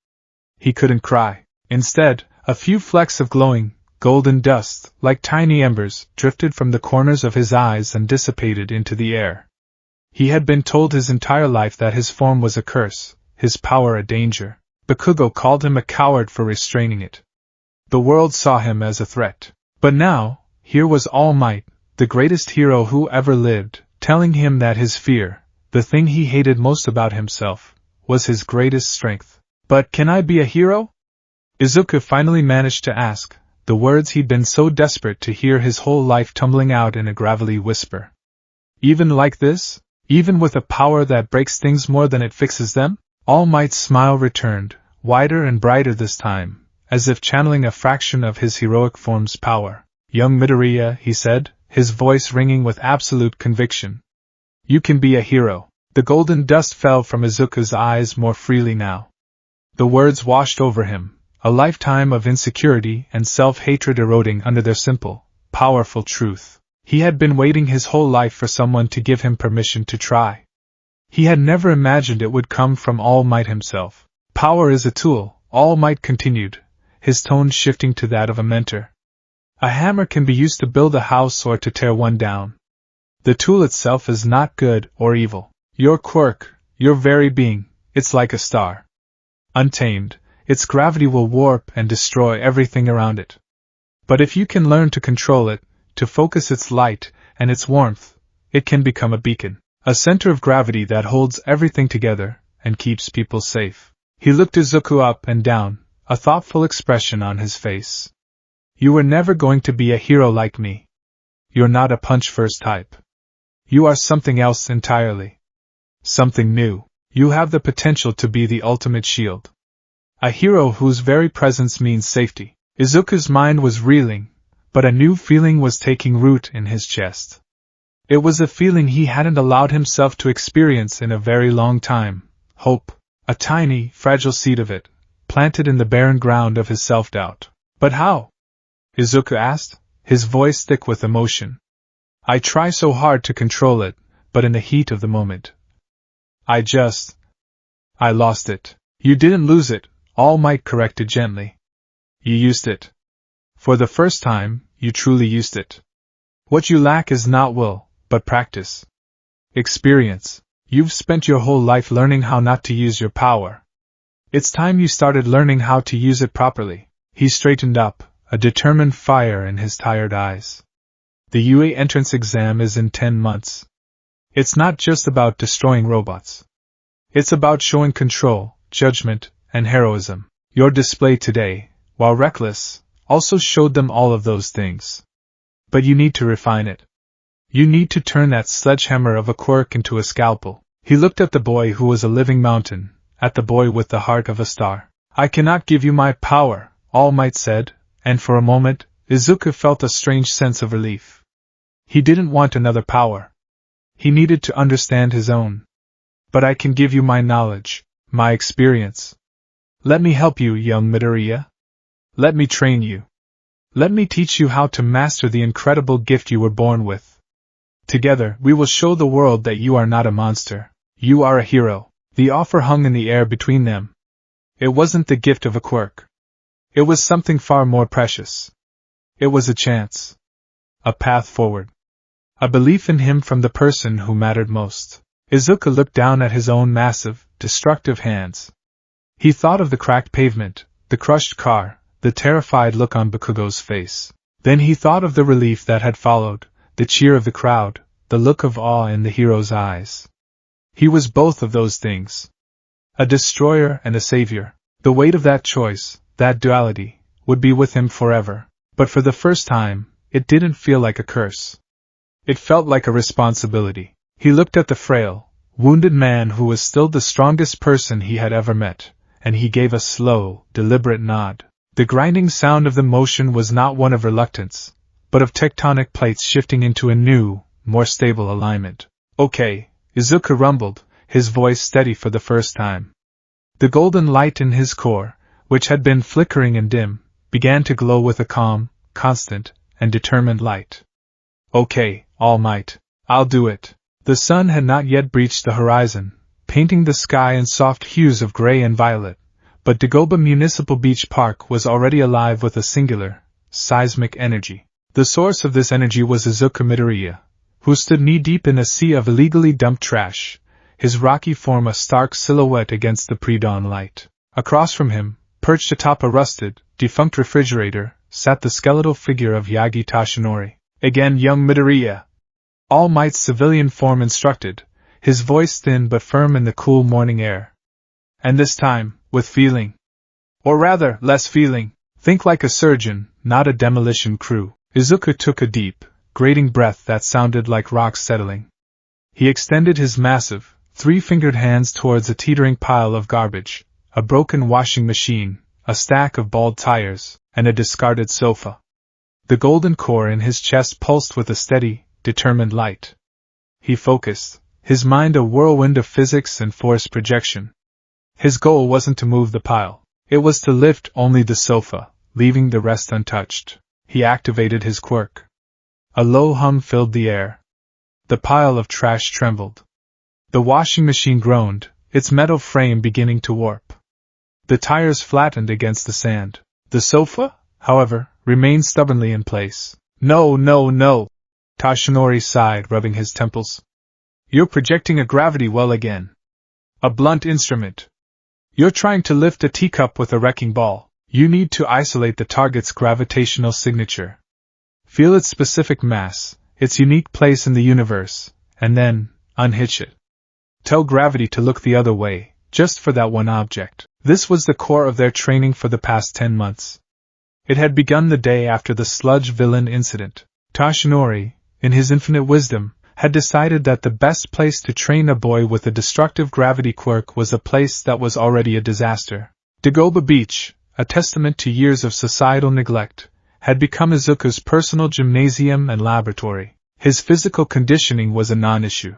He couldn't cry. Instead, a few flecks of glowing, golden dust, like tiny embers, drifted from the corners of his eyes and dissipated into the air. He had been told his entire life that his form was a curse, his power a danger. Bakugo called him a coward for restraining it. The world saw him as a threat. But now, here was All Might, the greatest hero who ever lived, telling him that his fear, the thing he hated most about himself, was his greatest strength. But can I be a hero? Izuku finally managed to ask, the words he'd been so desperate to hear his whole life tumbling out in a gravelly whisper. Even like this? Even with a power that breaks things more than it fixes them? All Might's smile returned, wider and brighter this time, as if channeling a fraction of his heroic form's power. Young Midoriya, he said, his voice ringing with absolute conviction. You can be a hero. The golden dust fell from Izuku's eyes more freely now. The words washed over him, a lifetime of insecurity and self-hatred eroding under their simple, powerful truth. He had been waiting his whole life for someone to give him permission to try. He had never imagined it would come from All Might himself. Power is a tool, All Might continued, his tone shifting to that of a mentor. A hammer can be used to build a house or to tear one down. The tool itself is not good or evil. Your quirk, your very being, it's like a star. Untamed, its gravity will warp and destroy everything around it. But if you can learn to control it, to focus its light and its warmth, it can become a beacon, a center of gravity that holds everything together and keeps people safe. He looked Izuku up and down, a thoughtful expression on his face. You were never going to be a hero like me. You're not a punch-first type. You are something else entirely. Something new. You have the potential to be the ultimate shield. A hero whose very presence means safety. Izuku's mind was reeling, but a new feeling was taking root in his chest. It was a feeling he hadn't allowed himself to experience in a very long time. Hope. A tiny, fragile seed of it, planted in the barren ground of his self-doubt. But how? Izuku asked, his voice thick with emotion. I try so hard to control it, but in the heat of the moment, I lost it. You didn't lose it, All Might corrected gently. You used it. For the first time, you truly used it. What you lack is not will, but practice. Experience. You've spent your whole life learning how not to use your power. It's time you started learning how to use it properly. He straightened up, a determined fire in his tired eyes. The UA entrance exam is in 10 months. It's not just about destroying robots. It's about showing control, judgment, and heroism. Your display today, while reckless, also showed them all of those things. But you need to refine it. You need to turn that sledgehammer of a quirk into a scalpel. He looked at the boy who was a living mountain, at the boy with the heart of a star. I cannot give you my power, All Might said, and for a moment, Izuku felt a strange sense of relief. He didn't want another power. He needed to understand his own. But I can give you my knowledge, my experience. Let me help you, young Midoriya. Let me train you. Let me teach you how to master the incredible gift you were born with. Together, we will show the world that you are not a monster. You are a hero. The offer hung in the air between them. It wasn't the gift of a quirk. It was something far more precious. It was a chance. A path forward. A belief in him from the person who mattered most. Izuku looked down at his own massive, destructive hands. He thought of the cracked pavement, the crushed car, the terrified look on Bakugo's face. Then he thought of the relief that had followed, the cheer of the crowd, the look of awe in the hero's eyes. He was both of those things. A destroyer and a savior. The weight of that choice, that duality, would be with him forever. But for the first time, it didn't feel like a curse. It felt like a responsibility. He looked at the frail, wounded man who was still the strongest person he had ever met, and he gave a slow, deliberate nod. The grinding sound of the motion was not one of reluctance, but of tectonic plates shifting into a new, more stable alignment. Okay, Izuku rumbled, his voice steady for the first time. The golden light in his core, which had been flickering and dim, began to glow with a calm, constant, and determined light. Okay, All Might, I'll do it. The sun had not yet breached the horizon, painting the sky in soft hues of gray and violet, but Dagoba Municipal Beach Park was already alive with a singular, seismic energy. The source of this energy was Izuku Midoriya, who stood knee-deep in a sea of illegally dumped trash, his rocky form a stark silhouette against the pre-dawn light. Across from him, perched atop a rusted, defunct refrigerator, sat the skeletal figure of Yagi Tashinori. Again young Midoriya. All Might's civilian form instructed, his voice thin but firm in the cool morning air. And this time, with feeling. Or rather, less feeling. Think like a surgeon, not a demolition crew. Izuku took a deep, grating breath that sounded like rocks settling. He extended his massive, three-fingered hands towards a teetering pile of garbage, a broken washing machine, a stack of bald tires, and a discarded sofa. The golden core in his chest pulsed with a steady, determined light. He focused, his mind a whirlwind of physics and force projection. His goal wasn't to move the pile. It was to lift only the sofa, leaving the rest untouched. He activated his quirk. A low hum filled the air. The pile of trash trembled. The washing machine groaned, its metal frame beginning to warp. The tires flattened against the sand. The sofa, however, remained stubbornly in place. No, no, no! Tashinori sighed, rubbing his temples. You're projecting a gravity well again. A blunt instrument. You're trying to lift a teacup with a wrecking ball. You need to isolate the target's gravitational signature. Feel its specific mass, its unique place in the universe, and then, unhitch it. Tell gravity to look the other way, just for that one object. This was the core of their training for the past 10 months. It had begun the day after the sludge villain incident. Tashinori, in his infinite wisdom, had decided that the best place to train a boy with a destructive gravity quirk was a place that was already a disaster. Dagoba Beach, a testament to years of societal neglect, had become Izuku's personal gymnasium and laboratory. His physical conditioning was a non-issue.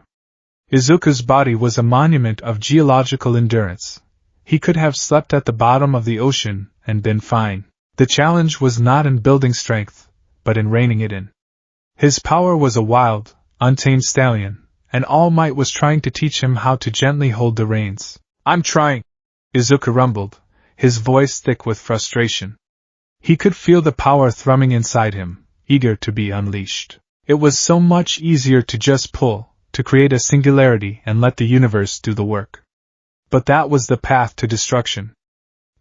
Izuku's body was a monument of geological endurance. He could have slept at the bottom of the ocean and been fine. The challenge was not in building strength, but in reining it in. His power was a wild, untamed stallion, and All Might was trying to teach him how to gently hold the reins. I'm trying, Izuku rumbled, his voice thick with frustration. He could feel the power thrumming inside him, eager to be unleashed. It was so much easier to just pull, to create a singularity and let the universe do the work. But that was the path to destruction.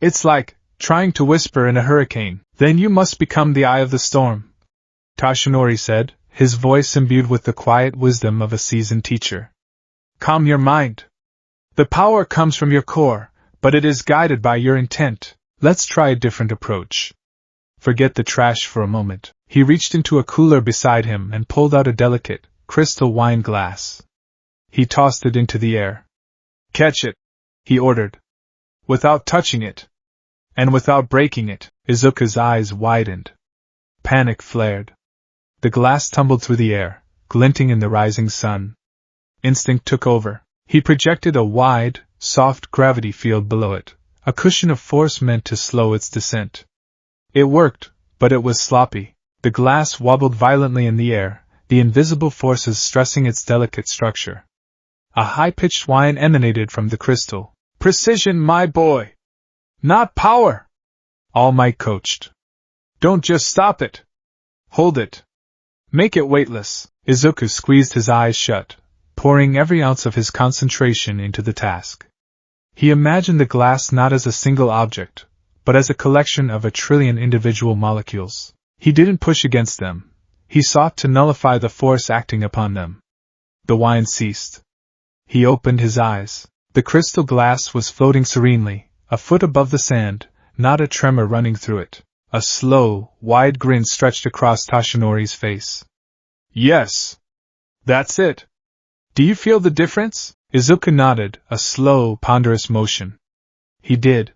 It's like trying to whisper in a hurricane. Then you must become the eye of the storm, Tashinori said, his voice imbued with the quiet wisdom of a seasoned teacher. Calm your mind. The power comes from your core, but it is guided by your intent. Let's try a different approach. Forget the trash for a moment. He reached into a cooler beside him and pulled out a delicate, crystal wine glass. He tossed it into the air. Catch it, he ordered. Without touching it. And without breaking it. Izuku's eyes widened. Panic flared. The glass tumbled through the air, glinting in the rising sun. Instinct took over. He projected a wide, soft gravity field below it, a cushion of force meant to slow its descent. It worked, but it was sloppy. The glass wobbled violently in the air, the invisible forces stressing its delicate structure. A high-pitched whine emanated from the crystal. Precision, my boy! Not power! All Might coached. Don't just stop it. Hold it. Make it weightless. Izuku squeezed his eyes shut, pouring every ounce of his concentration into the task. He imagined the glass not as a single object, but as a collection of 1 trillion individual molecules. He didn't push against them. He sought to nullify the force acting upon them. The whine ceased. He opened his eyes. The crystal glass was floating serenely, a foot above the sand, not a tremor running through it. A slow, wide grin stretched across Toshinori's face. Yes. That's it. Do you feel the difference? Izuku nodded, a slow, ponderous motion. He did.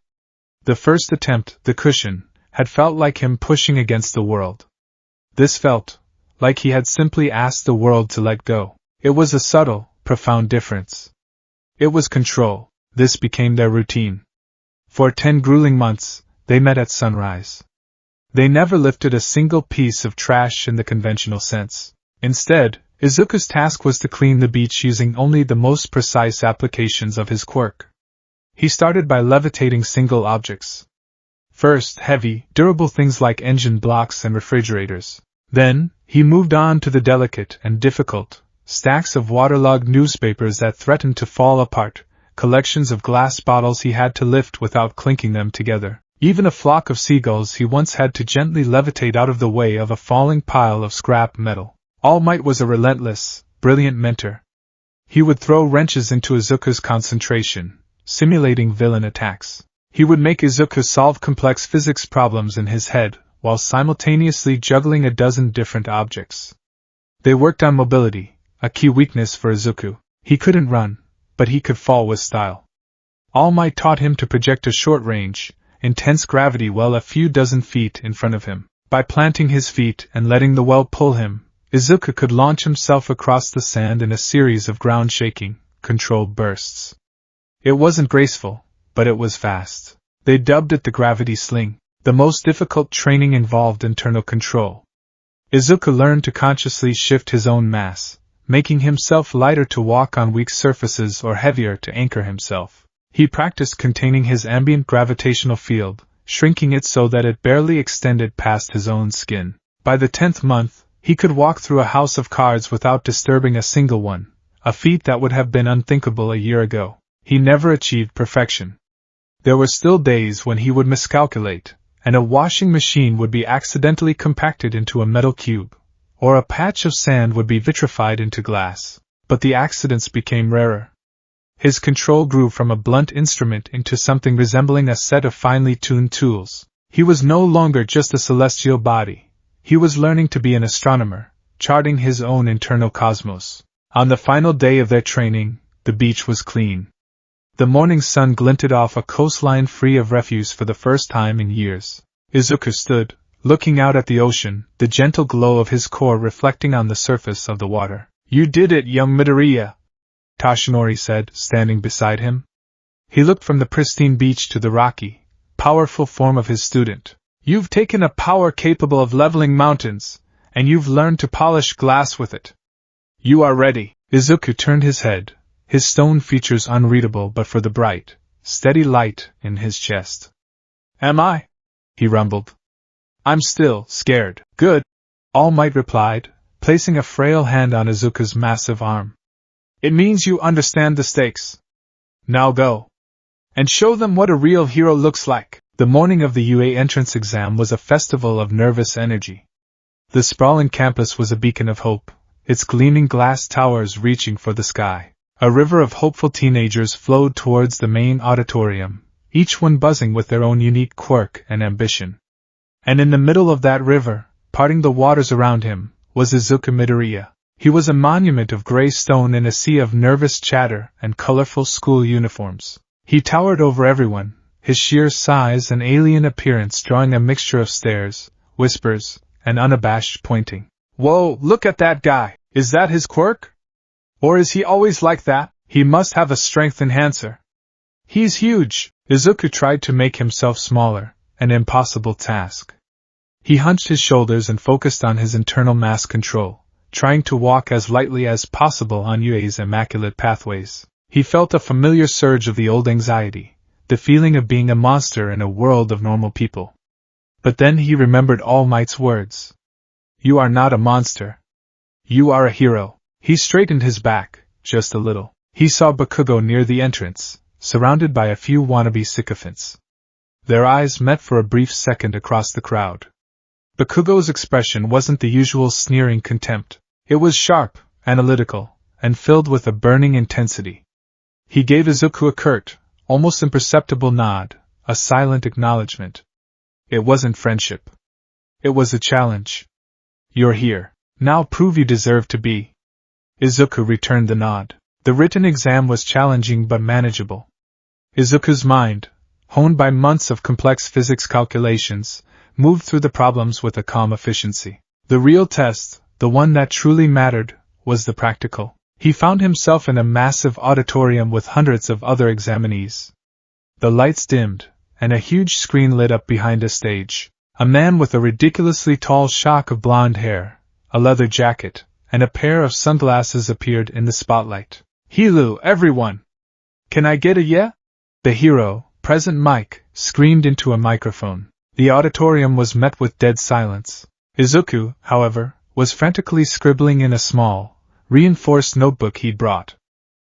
The first attempt, the cushion, had felt like him pushing against the world. This felt like he had simply asked the world to let go. It was a subtle, profound difference. It was control. This became their routine. For 10 grueling months, they met at sunrise. They never lifted a single piece of trash in the conventional sense. Instead, Izuku's task was to clean the beach using only the most precise applications of his quirk. He started by levitating single objects. First, heavy, durable things like engine blocks and refrigerators. Then, he moved on to the delicate and difficult, stacks of waterlogged newspapers that threatened to fall apart, collections of glass bottles he had to lift without clinking them together. Even a flock of seagulls he once had to gently levitate out of the way of a falling pile of scrap metal. All Might was a relentless, brilliant mentor. He would throw wrenches into Izuku's concentration, simulating villain attacks. He would make Izuku solve complex physics problems in his head, while simultaneously juggling a dozen different objects. They worked on mobility, a key weakness for Izuku. He couldn't run, but he could fall with style. All Might taught him to project a short-range, intense gravity well a few dozen feet in front of him. By planting his feet and letting the well pull him, Izuku could launch himself across the sand in a series of ground-shaking, controlled bursts. It wasn't graceful, but it was fast. They dubbed it the gravity sling. The most difficult training involved internal control. Izuku learned to consciously shift his own mass, making himself lighter to walk on weak surfaces or heavier to anchor himself. He practiced containing his ambient gravitational field, shrinking it so that it barely extended past his own skin. By the 10th month, he could walk through a house of cards without disturbing a single one, a feat that would have been unthinkable a year ago. He never achieved perfection. There were still days when he would miscalculate, and a washing machine would be accidentally compacted into a metal cube, or a patch of sand would be vitrified into glass. But the accidents became rarer. His control grew from a blunt instrument into something resembling a set of finely tuned tools. He was no longer just a celestial body. He was learning to be an astronomer, charting his own internal cosmos. On the final day of their training, the beach was clean. The morning sun glinted off a coastline free of refuse for the first time in years. Izuku stood, looking out at the ocean, the gentle glow of his core reflecting on the surface of the water. "You did it, young Midoriya," Toshinori said, standing beside him. He looked from the pristine beach to the rocky, powerful form of his student. "You've taken a power capable of leveling mountains, and you've learned to polish glass with it. You are ready." Izuku turned his head, his stone features unreadable but for the bright, steady light in his chest. "Am I?" he rumbled. "I'm still scared." "Good," All Might replied, placing a frail hand on Izuku's massive arm. "It means you understand the stakes. Now go. And show them what a real hero looks like." The morning of the UA entrance exam was a festival of nervous energy. The sprawling campus was a beacon of hope, its gleaming glass towers reaching for the sky. A river of hopeful teenagers flowed towards the main auditorium, each one buzzing with their own unique quirk and ambition. And in the middle of that river, parting the waters around him, was Izuku Midoriya. He was a monument of gray stone in a sea of nervous chatter and colorful school uniforms. He towered over everyone, his sheer size and alien appearance drawing a mixture of stares, whispers, and unabashed pointing. "Whoa, look at that guy! Is that his quirk? Or is he always like that? He must have a strength enhancer. He's huge!" Izuku tried to make himself smaller, an impossible task. He hunched his shoulders and focused on his internal mass control, trying to walk as lightly as possible on UA's immaculate pathways. He felt a familiar surge of the old anxiety, the feeling of being a monster in a world of normal people. But then he remembered All Might's words. You are not a monster. You are a hero. He straightened his back, just a little. He saw Bakugo near the entrance, surrounded by a few wannabe sycophants. Their eyes met for a brief second across the crowd. Bakugo's expression wasn't the usual sneering contempt. It was sharp, analytical, and filled with a burning intensity. He gave Izuku a curt, almost imperceptible nod, a silent acknowledgement. It wasn't friendship. It was a challenge. You're here. Now prove you deserve to be. Izuku returned the nod. The written exam was challenging but manageable. Izuku's mind, honed by months of complex physics calculations, moved through the problems with a calm efficiency. The real test, the one that truly mattered, was the practical. He found himself in a massive auditorium with hundreds of other examinees. The lights dimmed, and a huge screen lit up behind a stage. A man with a ridiculously tall shock of blonde hair, a leather jacket, and a pair of sunglasses appeared in the spotlight. Hello, everyone! Can I get a yeah? The hero, Present Mike, screamed into a microphone. The auditorium was met with dead silence. Izuku, however, was frantically scribbling in a small, reinforced notebook he'd brought.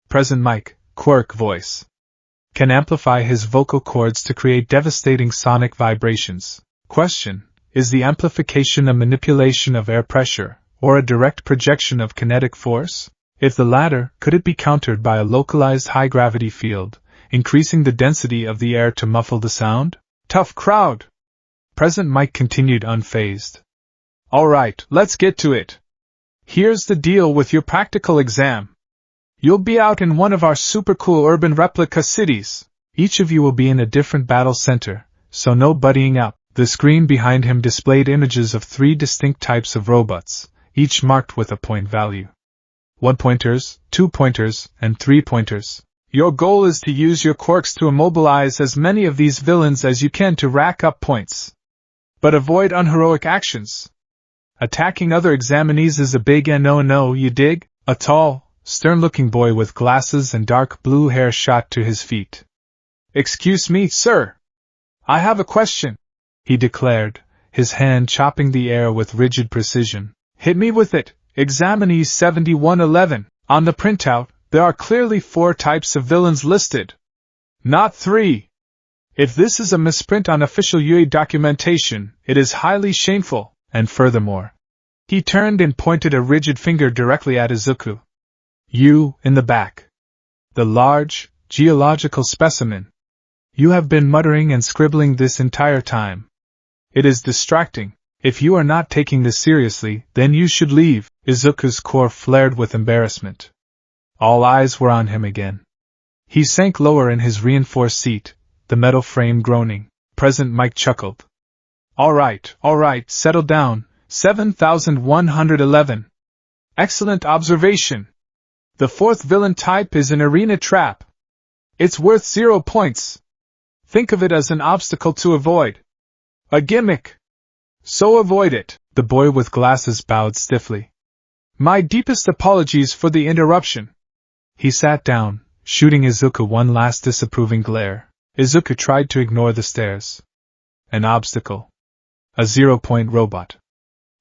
Present Mike, quirk voice. Can amplify his vocal cords to create devastating sonic vibrations. Question: is the amplification a manipulation of air pressure, or a direct projection of kinetic force? If the latter, could it be countered by a localized high-gravity field, increasing the density of the air to muffle the sound? Tough crowd! Present Mike continued unfazed. Alright, let's get to it. Here's the deal with your practical exam. You'll be out in one of our super cool urban replica cities. Each of you will be in a different battle center, so no buddying up. The screen behind him displayed images of 3 distinct types of robots, each marked with a point value. 1-pointers, 2-pointers, and 3-pointers. Your goal is to use your quirks to immobilize as many of these villains as you can to rack up points. But avoid unheroic actions. Attacking other examinees is a big no-no, you dig? A tall, stern-looking boy with glasses and dark blue hair shot to his feet. Excuse me, sir. I have a question, he declared, his hand chopping the air with rigid precision. Hit me with it, Examinee 7111. On the printout, there are clearly 4 types of villains listed. Not 3. If this is a misprint on official UA documentation, it is highly shameful, and furthermore. He turned and pointed a rigid finger directly at Izuku. You, in the back. The large, geological specimen. You have been muttering and scribbling this entire time. It is distracting. If you are not taking this seriously, then you should leave. Izuku's core flared with embarrassment. All eyes were on him again. He sank lower in his reinforced seat, the metal frame groaning. Present Mike chuckled. All right, settle down. 7111. Excellent observation. The 4th villain type is an arena trap. It's worth 0 points. Think of it as an obstacle to avoid. A gimmick. So avoid it. The boy with glasses bowed stiffly. My deepest apologies for the interruption. He sat down, shooting Izuku one last disapproving glare. Izuku tried to ignore the stares. An obstacle. A 0-point robot.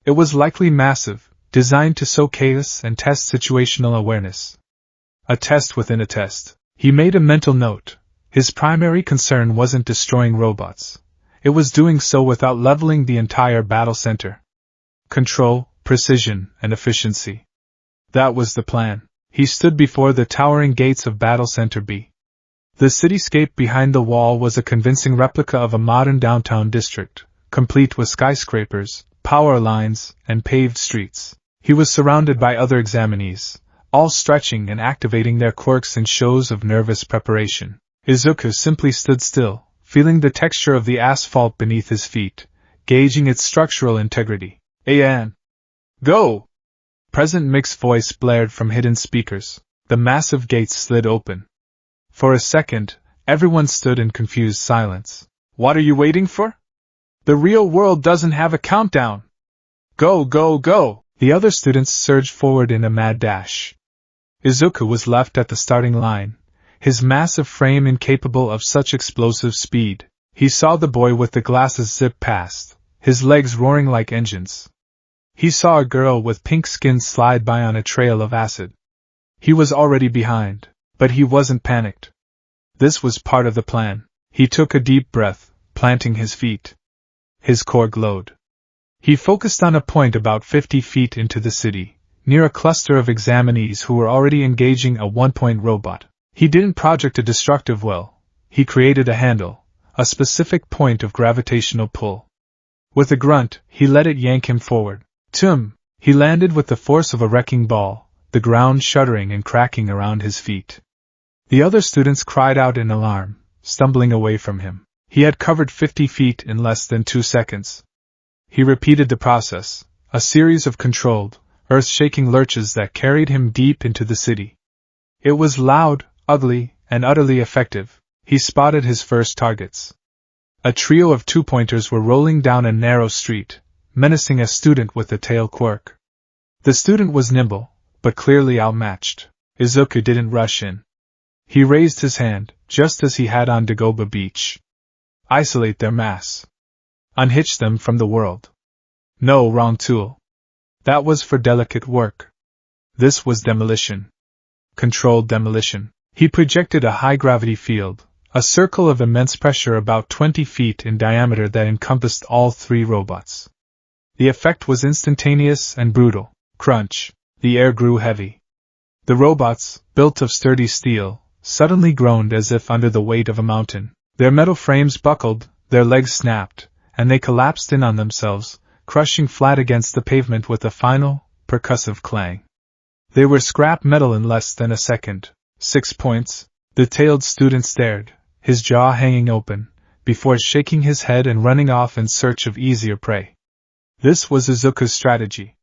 It was likely massive, designed to sow chaos and test situational awareness. A test within a test. He made a mental note. His primary concern wasn't destroying robots. It was doing so without leveling the entire battle center. Control, precision, and efficiency. That was the plan. He stood before the towering gates of Battle Center B. The cityscape behind the wall was a convincing replica of a modern downtown district, complete with skyscrapers, power lines, and paved streets. He was surrounded by other examinees, all stretching and activating their quirks in shows of nervous preparation. Izuku simply stood still, feeling the texture of the asphalt beneath his feet, gauging its structural integrity. An. Go! Present Mick's voice blared from hidden speakers. The massive gates slid open. For a second, everyone stood in confused silence. What are you waiting for? The real world doesn't have a countdown. Go, go, go! The other students surged forward in a mad dash. Izuku was left at the starting line, his massive frame incapable of such explosive speed. He saw the boy with the glasses zip past, his legs roaring like engines. He saw a girl with pink skin slide by on a trail of acid. He was already behind, but he wasn't panicked. This was part of the plan. He took a deep breath, planting his feet. His core glowed. He focused on a point about 50 feet into the city, near a cluster of examinees who were already engaging a one-point robot. He didn't project a destructive well, he created a handle, a specific point of gravitational pull. With a grunt, he let it yank him forward. Tum! He landed with the force of a wrecking ball, the ground shuddering and cracking around his feet. The other students cried out in alarm, stumbling away from him. He had covered 50 feet in less than 2 seconds. He repeated the process, a series of controlled, earth-shaking lurches that carried him deep into the city. It was loud, ugly, and utterly effective. He spotted his first targets. A trio of two-pointers were rolling down a narrow street, menacing a student with a tail quirk. The student was nimble, but clearly outmatched. Izuku didn't rush in. He raised his hand, just as he had on Dagobah Beach. Isolate their mass. Unhitch them from the world. No, wrong tool. That was for delicate work. This was demolition. Controlled demolition. He projected a high-gravity field, a circle of immense pressure about 20 feet in diameter that encompassed all 3 robots. The effect was instantaneous and brutal. Crunch. The air grew heavy. The robots, built of sturdy steel, suddenly groaned as if under the weight of a mountain. Their metal frames buckled, their legs snapped, and they collapsed in on themselves, crushing flat against the pavement with a final, percussive clang. They were scrap metal in less than a second. 6 points. The tailed student stared, his jaw hanging open, before shaking his head and running off in search of easier prey. This was Izuku's strategy.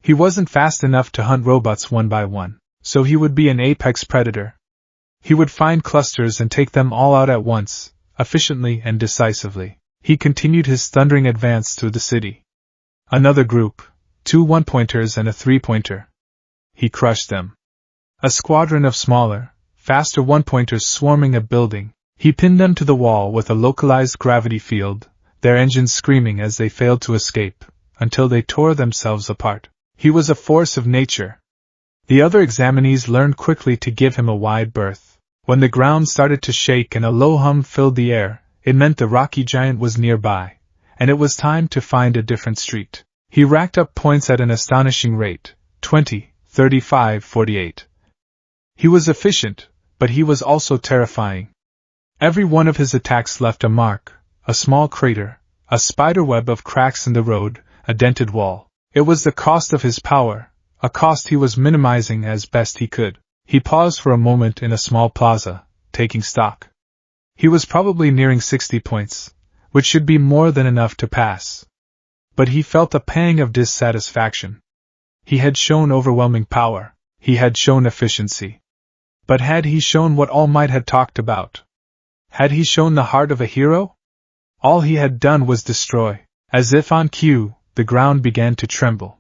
He wasn't fast enough to hunt robots one by one, so he would be an apex predator. He would find clusters and take them all out at once, efficiently and decisively. He continued his thundering advance through the city. Another group, 2 one-pointers and a 3-pointer. He crushed them. A squadron of smaller, faster one-pointers swarming a building. He pinned them to the wall with a localized gravity field, their engines screaming as they failed to escape, until they tore themselves apart. He was a force of nature. The other examinees learned quickly to give him a wide berth. When the ground started to shake and a low hum filled the air, it meant the rocky giant was nearby, and it was time to find a different street. He racked up points at an astonishing rate, 20, 35, 48. He was efficient, but he was also terrifying. Every one of his attacks left a mark, a small crater, a spiderweb of cracks in the road, a dented wall. It was the cost of his power, a cost he was minimizing as best he could. He paused for a moment in a small plaza, taking stock. He was probably nearing 60 points, which should be more than enough to pass. But he felt a pang of dissatisfaction. He had shown overwhelming power, he had shown efficiency. But had he shown what All Might had talked about? Had he shown the heart of a hero? All he had done was destroy. As if on cue, the ground began to tremble.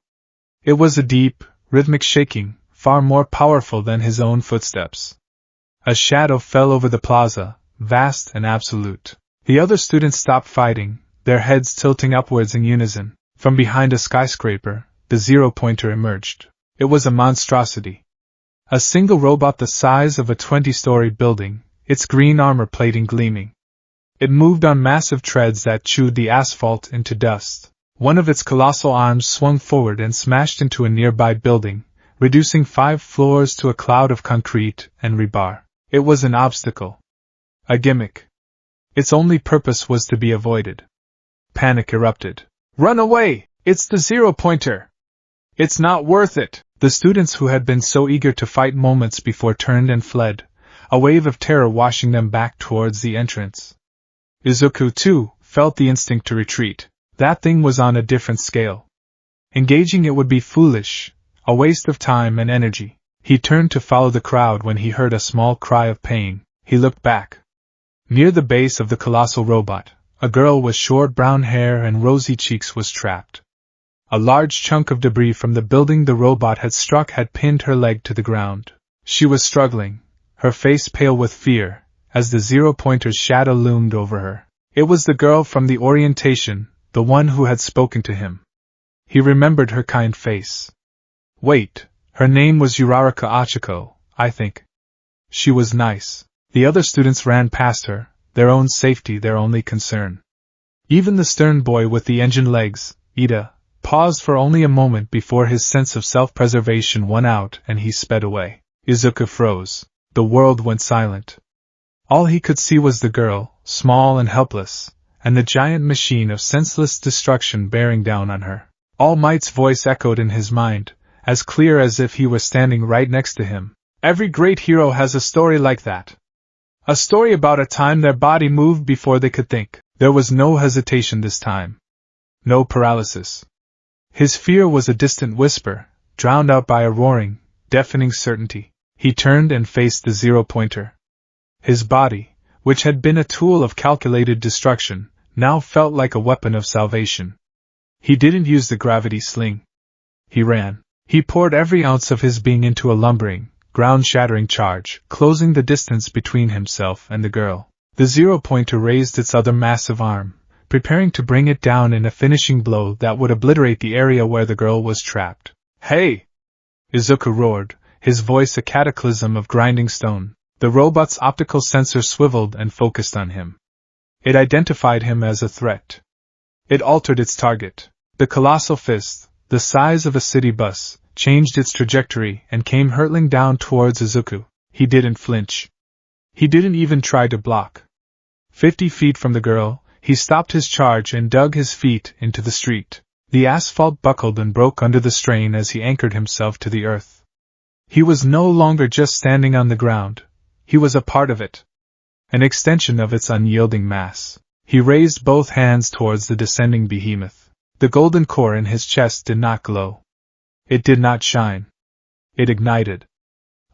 It was a deep, rhythmic shaking, far more powerful than his own footsteps. A shadow fell over the plaza, vast and absolute. The other students stopped fighting, their heads tilting upwards in unison. From behind a skyscraper, the 0-pointer emerged. It was a monstrosity. A single robot the size of a 20-story building, its green armor plating gleaming. It moved on massive treads that chewed the asphalt into dust. One of its colossal arms swung forward and smashed into a nearby building, reducing 5 floors to a cloud of concrete and rebar. It was an obstacle. A gimmick. Its only purpose was to be avoided. Panic erupted. Run away! It's the 0-pointer! It's not worth it! The students who had been so eager to fight moments before turned and fled, a wave of terror washing them back towards the entrance. Izuku, too, felt the instinct to retreat. That thing was on a different scale. Engaging it would be foolish, a waste of time and energy. He turned to follow the crowd when he heard a small cry of pain. He looked back. Near the base of the colossal robot, a girl with short brown hair and rosy cheeks was trapped. A large chunk of debris from the building the robot had struck had pinned her leg to the ground. She was struggling, her face pale with fear, as the 0-pointer's shadow loomed over her. It was the girl from the orientation, the one who had spoken to him. He remembered her kind face. Wait, her name was Uraraka Achiko, I think. She was nice. The other students ran past her, their own safety their only concern. Even the stern boy with the engine legs, Ida, paused for only a moment before his sense of self-preservation won out and he sped away. Izuku froze. The world went silent. All he could see was the girl, small and helpless, and the giant machine of senseless destruction bearing down on her. All Might's voice echoed in his mind, as clear as if he were standing right next to him. Every great hero has a story like that. A story about a time their body moved before they could think. There was no hesitation this time. No paralysis. His fear was a distant whisper, drowned out by a roaring, deafening certainty. He turned and faced the zero-pointer. His body, which had been a tool of calculated destruction, now felt like a weapon of salvation. He didn't use the gravity sling. He ran. He poured every ounce of his being into a lumbering, ground-shattering charge, closing the distance between himself and the girl. The zero-pointer raised its other massive arm, preparing to bring it down in a finishing blow that would obliterate the area where the girl was trapped. Hey! Izuku roared, his voice a cataclysm of grinding stone. The robot's optical sensor swiveled and focused on him. It identified him as a threat. It altered its target. The colossal fist, the size of a city bus, changed its trajectory and came hurtling down towards Izuku. He didn't flinch. He didn't even try to block. 50 feet from the girl, he stopped his charge and dug his feet into the street. The asphalt buckled and broke under the strain as he anchored himself to the earth. He was no longer just standing on the ground. He was a part of it. An extension of its unyielding mass. He raised both hands towards the descending behemoth. The golden core in his chest did not glow. It did not shine. It ignited.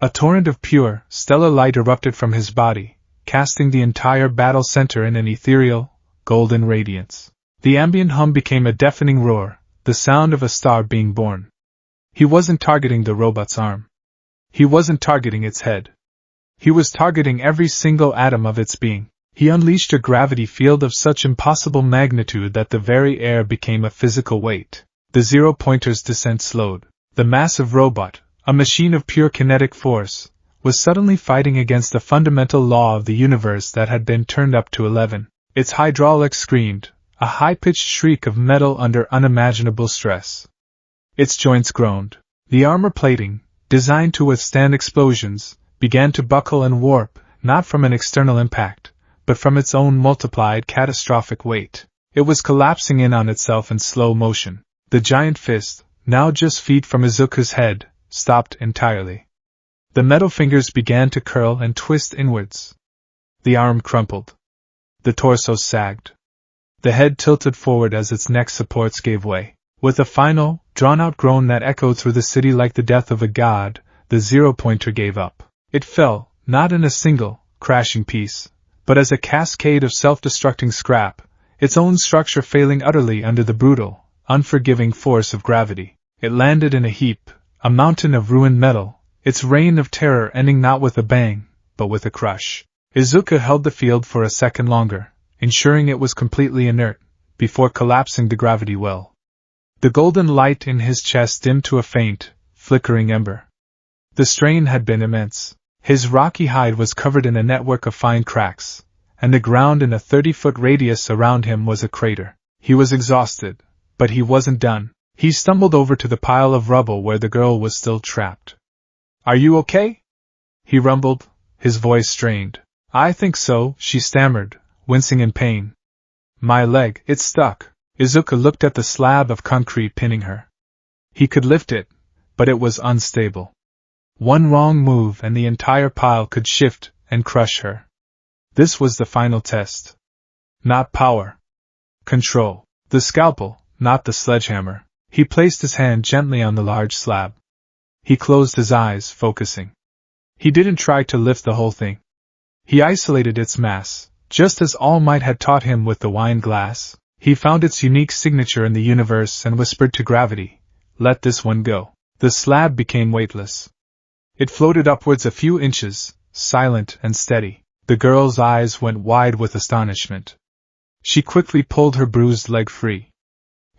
A torrent of pure, stellar light erupted from his body, casting the entire battle center in an ethereal, golden radiance. The ambient hum became a deafening roar, the sound of a star being born. He wasn't targeting the robot's arm. He wasn't targeting its head. He was targeting every single atom of its being. He unleashed a gravity field of such impossible magnitude that the very air became a physical weight. The zero-pointer's descent slowed. The massive robot, a machine of pure kinetic force, was suddenly fighting against the fundamental law of the universe that had been turned up to 11. Its hydraulics screamed, a high-pitched shriek of metal under unimaginable stress. Its joints groaned. The armor plating, designed to withstand explosions, began to buckle and warp, not from an external impact, but from its own multiplied catastrophic weight. It was collapsing in on itself in slow motion. The giant fist, now just feet from Izuku's head, stopped entirely. The metal fingers began to curl and twist inwards. The arm crumpled. The torso sagged. The head tilted forward as its neck supports gave way. With a final, drawn-out groan that echoed through the city like the death of a god, the zero-pointer gave up. It fell, not in a single, crashing piece, but as a cascade of self-destructing scrap, its own structure failing utterly under the brutal, unforgiving force of gravity. It landed in a heap, a mountain of ruined metal, its reign of terror ending not with a bang, but with a crush. Izuku held the field for a second longer, ensuring it was completely inert, before collapsing the gravity well. The golden light in his chest dimmed to a faint, flickering ember. The strain had been immense. His rocky hide was covered in a network of fine cracks, and the ground in a 30-foot radius around him was a crater. He was exhausted, but he wasn't done. He stumbled over to the pile of rubble where the girl was still trapped. "Are you okay?" he rumbled, his voice strained. "I think so," she stammered, wincing in pain. "My leg, it's stuck." Izuku looked at the slab of concrete pinning her. He could lift it, but it was unstable. One wrong move and the entire pile could shift and crush her. This was the final test. Not power. Control. The scalpel, not the sledgehammer. He placed his hand gently on the large slab. He closed his eyes, focusing. He didn't try to lift the whole thing. He isolated its mass, just as All Might had taught him with the wine glass. He found its unique signature in the universe and whispered to gravity, "Let this one go." The slab became weightless. It floated upwards a few inches, silent and steady. The girl's eyes went wide with astonishment. She quickly pulled her bruised leg free.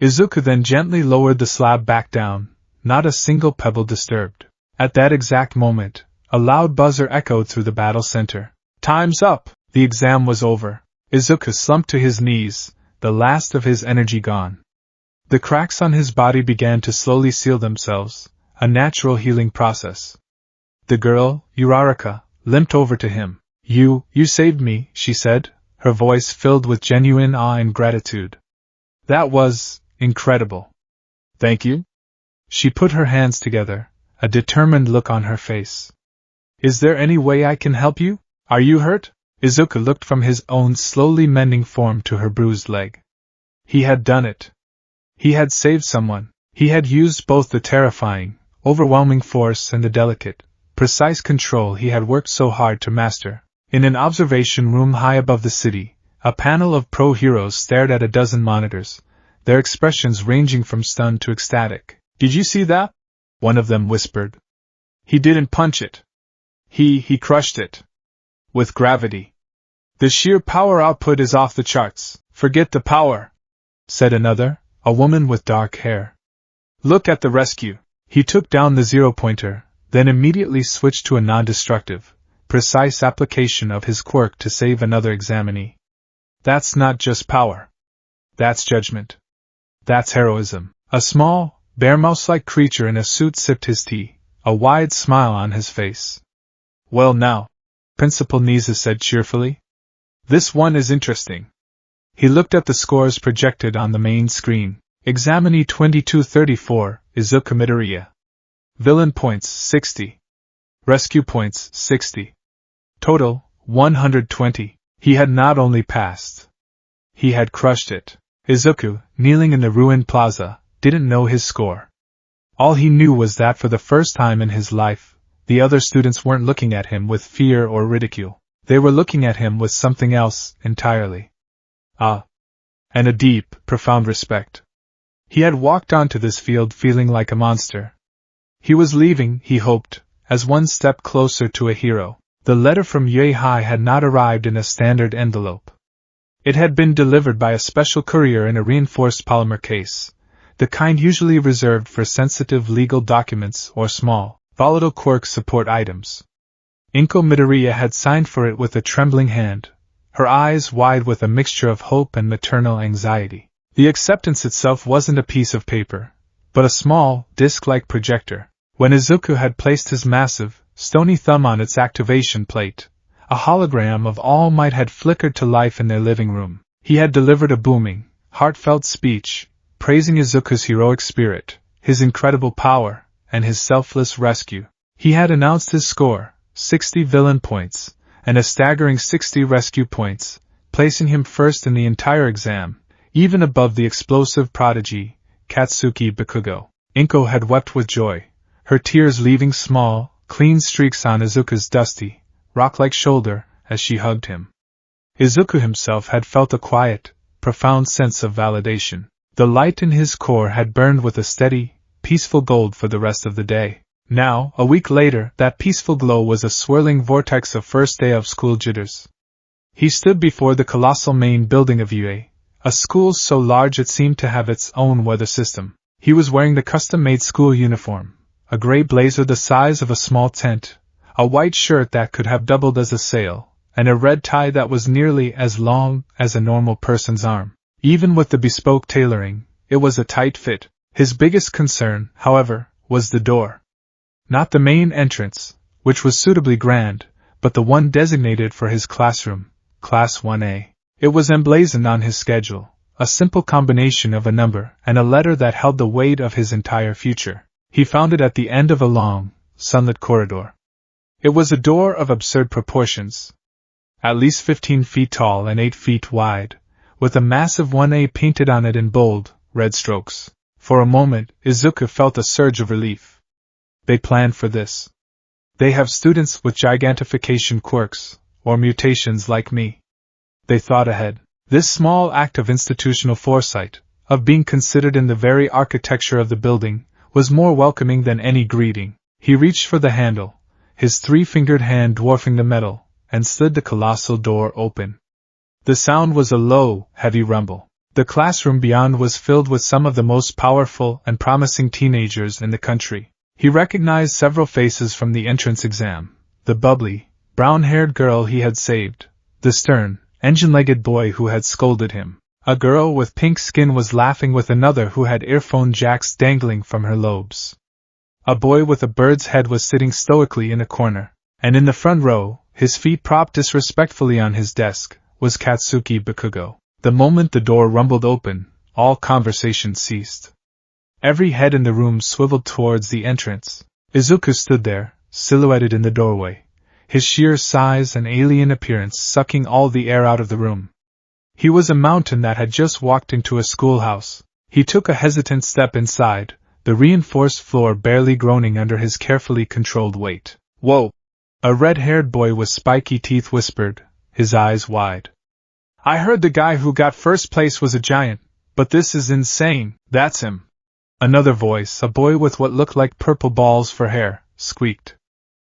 Izuku then gently lowered the slab back down, not a single pebble disturbed. At that exact moment, a loud buzzer echoed through the battle center. Time's up! The exam was over. Izuku slumped to his knees, the last of his energy gone. The cracks on his body began to slowly seal themselves, a natural healing process. The girl, Uraraka, limped over to him. You saved me, she said, her voice filled with genuine awe and gratitude. That was incredible. Thank you? She put her hands together, a determined look on her face. Is there any way I can help you? Are you hurt? Izuku looked from his own slowly mending form to her bruised leg. He had done it. He had saved someone. He had used both the terrifying, overwhelming force and the delicate, precise control he had worked so hard to master. In an observation room high above the city, a panel of pro-heroes stared at a dozen monitors, their expressions ranging from stunned to ecstatic. Did you see that? One of them whispered. He didn't punch it. He crushed it. With gravity. The sheer power output is off the charts. Forget the power, said another, a woman with dark hair. Look at the rescue. He took down the zero-pointer, then immediately switched to a non-destructive, precise application of his quirk to save another examinee. That's not just power. That's judgment. That's heroism. A small, bear mouse-like creature in a suit sipped his tea, a wide smile on his face. Well now, Principal Nisa said cheerfully. This one is interesting. He looked at the scores projected on the main screen. Examinee 2234, Izuku Midoriya. Villain points 60. Rescue points 60. Total 120. He had not only passed. He had crushed it. Izuku, kneeling in the ruined plaza, didn't know his score. All he knew was that for the first time in his life, the other students weren't looking at him with fear or ridicule. They were looking at him with something else entirely. And a deep, profound respect. He had walked onto this field feeling like a monster. He was leaving, he hoped, as one step closer to a hero. The letter from Yue-Hai had not arrived in a standard envelope. It had been delivered by a special courier in a reinforced polymer case, the kind usually reserved for sensitive legal documents or small, volatile quirk support items. Inko Midoriya had signed for it with a trembling hand, her eyes wide with a mixture of hope and maternal anxiety. The acceptance itself wasn't a piece of paper, but a small, disc-like projector. When Izuku had placed his massive, stony thumb on its activation plate, a hologram of All Might had flickered to life in their living room. He had delivered a booming, heartfelt speech, praising Izuku's heroic spirit, his incredible power, and his selfless rescue. He had announced his score, 60 villain points, and a staggering 60 rescue points, placing him first in the entire exam, even above the explosive prodigy, Katsuki Bakugo. Inko had wept with joy, her tears leaving small, clean streaks on Izuku's dusty, rock-like shoulder as she hugged him. Izuku himself had felt a quiet, profound sense of validation. The light in his core had burned with a steady, peaceful gold for the rest of the day. Now, a week later, that peaceful glow was a swirling vortex of first day of school jitters. He stood before the colossal main building of UA, a school so large it seemed to have its own weather system. He was wearing the custom-made school uniform, a gray blazer the size of a small tent, a white shirt that could have doubled as a sail, and a red tie that was nearly as long as a normal person's arm. Even with the bespoke tailoring, it was a tight fit. His biggest concern, however, was the door. Not the main entrance, which was suitably grand, but the one designated for his classroom, Class 1A. It was emblazoned on his schedule, a simple combination of a number and a letter that held the weight of his entire future. He found it at the end of a long, sunlit corridor. It was a door of absurd proportions, at least 15 feet tall and 8 feet wide, with a massive 1A painted on it in bold, red strokes. For a moment, Izuku felt a surge of relief. They planned for this. They have students with gigantification quirks, or mutations like me. They thought ahead. This small act of institutional foresight, of being considered in the very architecture of the building, was more welcoming than any greeting. He reached for the handle, his three-fingered hand dwarfing the metal, and slid the colossal door open. The sound was a low, heavy rumble. The classroom beyond was filled with some of the most powerful and promising teenagers in the country. He recognized several faces from the entrance exam: the bubbly, brown-haired girl he had saved, the stern, engine-legged boy who had scolded him. A girl with pink skin was laughing with another who had earphone jacks dangling from her lobes. A boy with a bird's head was sitting stoically in a corner, and in the front row, his feet propped disrespectfully on his desk, was Katsuki Bakugo. The moment the door rumbled open, all conversation ceased. Every head in the room swiveled towards the entrance. Izuku stood there, silhouetted in the doorway, his sheer size and alien appearance sucking all the air out of the room. He was a mountain that had just walked into a schoolhouse. He took a hesitant step inside, the reinforced floor barely groaning under his carefully controlled weight. "Whoa!" A red-haired boy with spiky teeth whispered, his eyes wide. "I heard the guy who got first place was a giant, but this is insane." "That's him." Another voice, a boy with what looked like purple balls for hair, squeaked.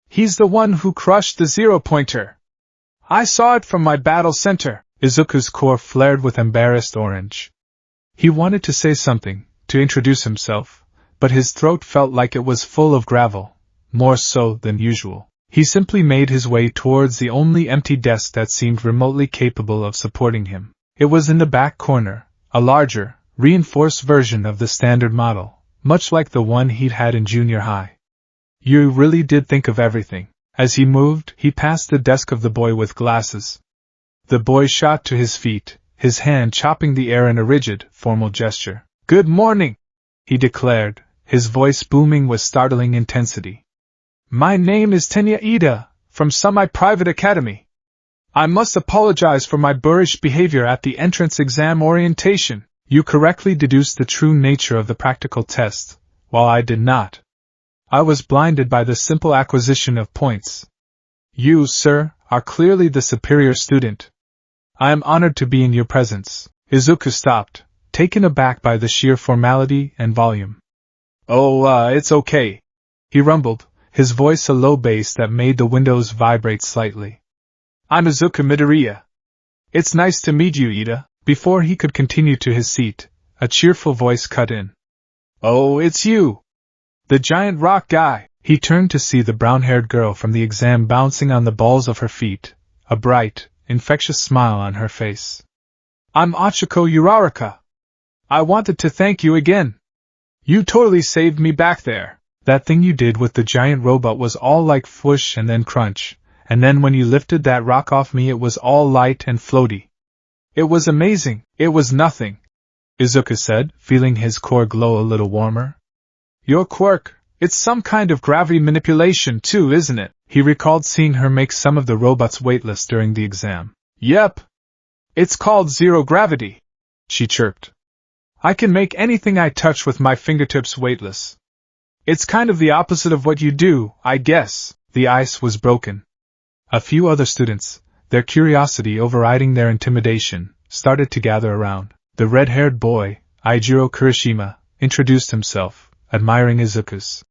"He's the one who crushed the zero-pointer. I saw it from my battle center." Izuku's core flared with embarrassed orange. He wanted to say something, to introduce himself, but his throat felt like it was full of gravel, more so than usual. He simply made his way towards the only empty desk that seemed remotely capable of supporting him. It was in the back corner, a larger, reinforced version of the standard model, much like the one he'd had in junior high. "You really did think of everything." As he moved, he passed the desk of the boy with glasses. The boy shot to his feet, his hand chopping the air in a rigid, formal gesture. "Good morning," he declared, his voice booming with startling intensity. "My name is Tenya Ida, from Semi-Private Academy. I must apologize for my boorish behavior at the entrance exam orientation. You correctly deduced the true nature of the practical test, while I did not. I was blinded by the simple acquisition of points. You, sir, are clearly the superior student. I am honored to be in your presence." Izuku stopped, taken aback by the sheer formality and volume. "Oh, it's okay," he rumbled, his voice a low bass that made the windows vibrate slightly. "I'm Izuku Midoriya. It's nice to meet you, Ida." Before he could continue to his seat, a cheerful voice cut in. "Oh, it's you! The giant rock guy!" He turned to see the brown-haired girl from the exam bouncing on the balls of her feet, a bright, infectious smile on her face. "I'm Ochiko Uraraka. I wanted to thank you again. You totally saved me back there. That thing you did with the giant robot was all like whoosh and then crunch, and then when you lifted that rock off me it was all light and floaty. It was amazing." "It was nothing," Izuku said, feeling his core glow a little warmer. "Your quirk, it's some kind of gravity manipulation too, isn't it?" He recalled seeing her make some of the robots weightless during the exam. "Yep. It's called zero gravity," she chirped. "I can make anything I touch with my fingertips weightless. It's kind of the opposite of what you do, I guess." The ice was broken. A few other students, their curiosity overriding their intimidation, started to gather around. The red-haired boy, Eijiro Kirishima, introduced himself, admiring Izuku's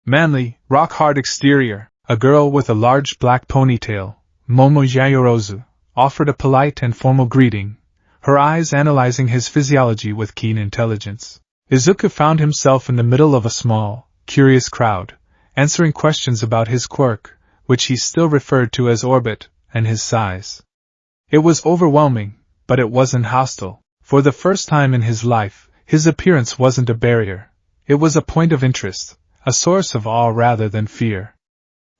manly, rock-hard exterior. A girl with a large black ponytail, Momo Yayorozu, offered a polite and formal greeting, her eyes analyzing his physiology with keen intelligence. Izuku found himself in the middle of a small, curious crowd, answering questions about his quirk, which he still referred to as orbit, and his size. It was overwhelming, but it wasn't hostile. For the first time in his life, his appearance wasn't a barrier. It was a point of interest, a source of awe rather than fear.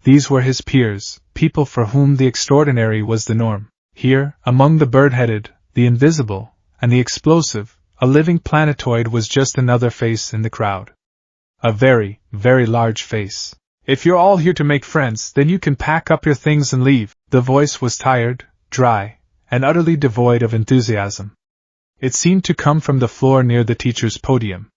These were his peers, people for whom the extraordinary was the norm. Here, among the bird-headed, the invisible, and the explosive, a living planetoid was just another face in the crowd. A very, very large face. "If you're all here to make friends, then you can pack up your things and leave." The voice was tired, dry, and utterly devoid of enthusiasm. It seemed to come from the floor near the teacher's podium.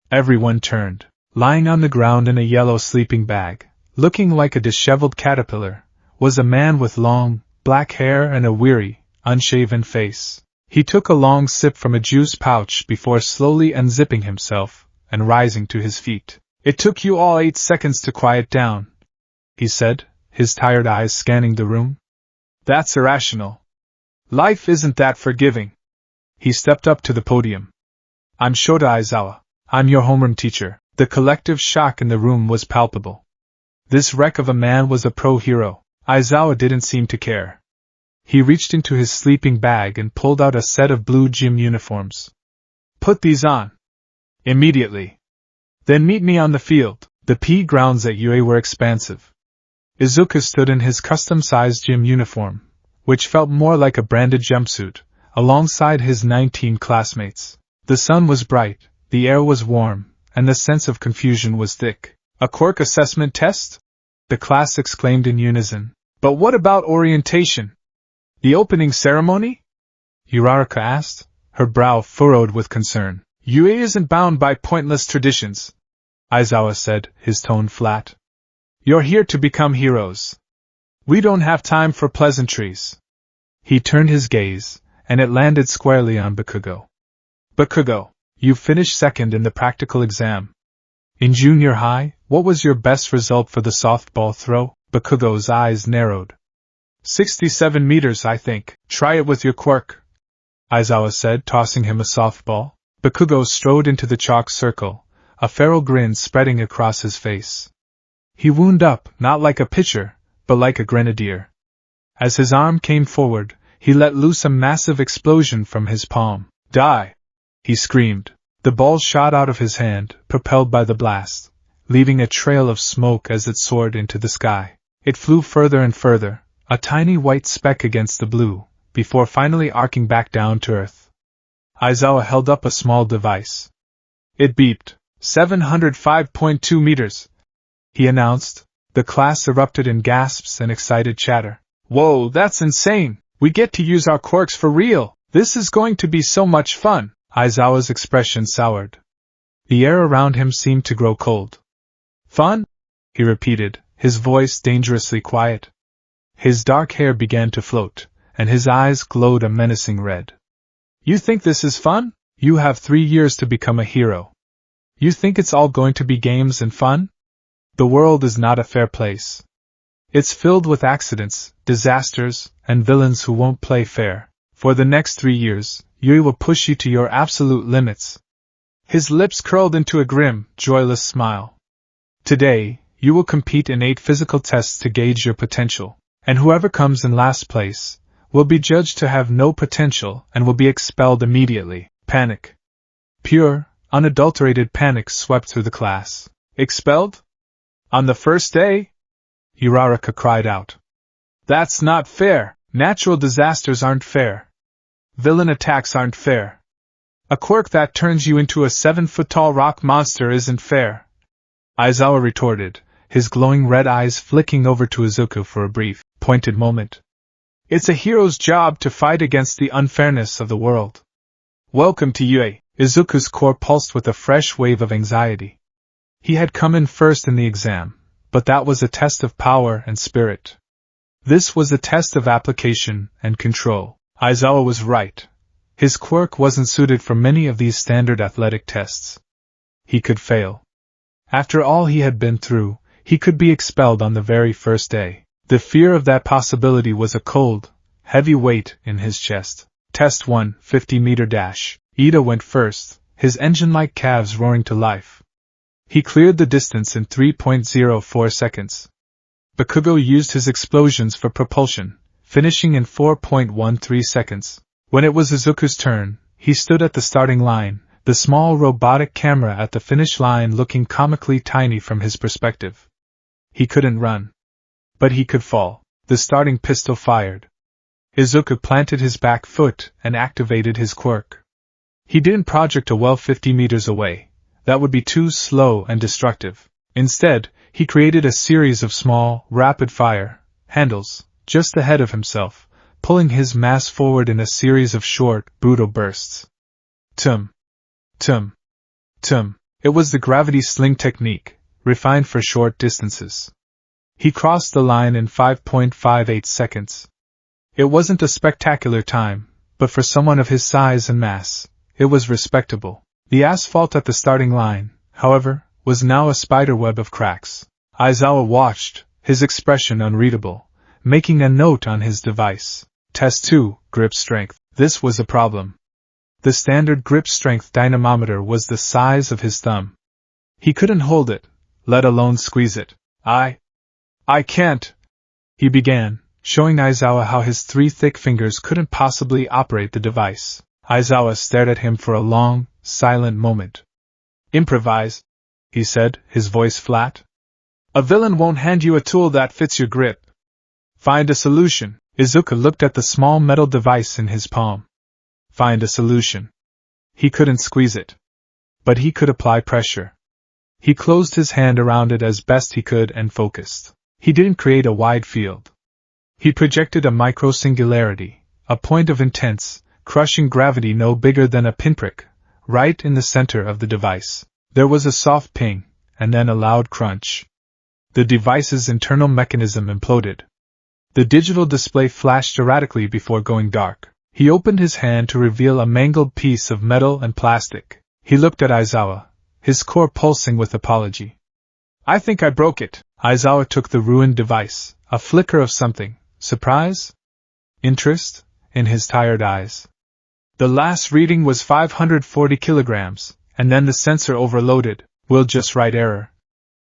Everyone turned. Lying on the ground in a yellow sleeping bag, looking like a disheveled caterpillar, was a man with long, black hair and a weary, unshaven face. He took a long sip from a juice pouch before slowly unzipping himself and rising to his feet. "It took you all 8 seconds to quiet down," he said, his tired eyes scanning the room. "That's irrational. Life isn't that forgiving." He stepped up to the podium. I'm Shota Aizawa. I'm your homeroom teacher. The collective shock in the room was palpable. This wreck of a man was a pro-hero. Aizawa didn't seem to care. He reached into his sleeping bag and pulled out a set of blue gym uniforms. Put these on. Immediately. Then meet me on the field. The pea grounds at UA were expansive. Izuku stood in his custom-sized gym uniform, which felt more like a branded jumpsuit, alongside his 19 classmates. The sun was bright, the air was warm, and the sense of confusion was thick. A quirk assessment test? The class exclaimed in unison. But what about orientation? The opening ceremony? Uraraka asked, her brow furrowed with concern. UA isn't bound by pointless traditions, Aizawa said, his tone flat. You're here to become heroes. We don't have time for pleasantries. He turned his gaze, and it landed squarely on Bakugo. Bakugo, you finished second in the practical exam. In junior high, what was your best result for the softball throw? Bakugo's eyes narrowed. 67 meters, I think. Try it with your quirk, Aizawa said, tossing him a softball. Bakugo strode into the chalk circle, a feral grin spreading across his face. He wound up, not like a pitcher, but like a grenadier. As his arm came forward, he let loose a massive explosion from his palm. Die! He screamed. The ball shot out of his hand, propelled by the blast, leaving a trail of smoke as it soared into the sky. It flew further and further, a tiny white speck against the blue, before finally arcing back down to earth. Aizawa held up a small device. It beeped. 705.2 meters, he announced. The class erupted in gasps and excited chatter. Whoa, that's insane! We get to use our quirks for real! This is going to be so much fun! Aizawa's expression soured. The air around him seemed to grow cold. Fun? He repeated, his voice dangerously quiet. His dark hair began to float, and his eyes glowed a menacing red. You think this is fun? You have 3 years to become a hero. You think it's all going to be games and fun? The world is not a fair place. It's filled with accidents, disasters, and villains who won't play fair. For the next 3 years, Yui will push you to your absolute limits. His lips curled into a grim, joyless smile. Today, you will compete in 8 physical tests to gauge your potential, and whoever comes in last place will be judged to have no potential and will be expelled immediately. Panic. Pure, unadulterated panic swept through the class. Expelled? On the first day? Uraraka cried out. That's not fair. Natural disasters aren't fair. Villain attacks aren't fair. A quirk that turns you into a 7-foot-tall rock monster isn't fair. Aizawa retorted, his glowing red eyes flicking over to Izuku for a brief, pointed moment. It's a hero's job to fight against the unfairness of the world. Welcome to UA. Izuku's core pulsed with a fresh wave of anxiety. He had come in first in the exam, but that was a test of power and spirit. This was a test of application and control. Aizawa was right. His quirk wasn't suited for many of these standard athletic tests. He could fail. After all he had been through, he could be expelled on the very first day. The fear of that possibility was a cold, heavy weight in his chest. Test 1, 50-meter dash. Ida went first, his engine-like calves roaring to life. He cleared the distance in 3.04 seconds. Bakugo used his explosions for propulsion, finishing in 4.13 seconds. When it was Izuku's turn, he stood at the starting line, the small robotic camera at the finish line looking comically tiny from his perspective. He couldn't run. But he could fall. The starting pistol fired. Izuku planted his back foot and activated his quirk. He didn't project a well 50 meters away. That would be too slow and destructive. Instead, he created a series of small, rapid-fire handles just ahead of himself, pulling his mass forward in a series of short, brutal bursts. Tum. Tum. Tum. It was the gravity sling technique, refined for short distances. He crossed the line in 5.58 seconds. It wasn't a spectacular time, but for someone of his size and mass, it was respectable. The asphalt at the starting line, however, was now a spiderweb of cracks. Aizawa watched, his expression unreadable, making a note on his device. Test 2, grip strength. This was a problem. The standard grip strength dynamometer was the size of his thumb. He couldn't hold it, let alone squeeze it. I can't, he began, showing Aizawa how his 3 thick fingers couldn't possibly operate the device. Aizawa stared at him for a long, silent moment. Improvise, he said, his voice flat. A villain won't hand you a tool that fits your grip. Find a solution. Izuku looked at the small metal device in his palm. Find a solution. He couldn't squeeze it. But he could apply pressure. He closed his hand around it as best he could and focused. He didn't create a wide field. He projected a micro-singularity, a point of intense, crushing gravity no bigger than a pinprick, right in the center of the device. There was a soft ping, and then a loud crunch. The device's internal mechanism imploded. The digital display flashed erratically before going dark. He opened his hand to reveal a mangled piece of metal and plastic. He looked at Aizawa, his core pulsing with apology. I think I broke it. Aizawa took the ruined device, a flicker of something, surprise? Interest? In his tired eyes. The last reading was 540 kilograms, and then the sensor overloaded. We'll just write error,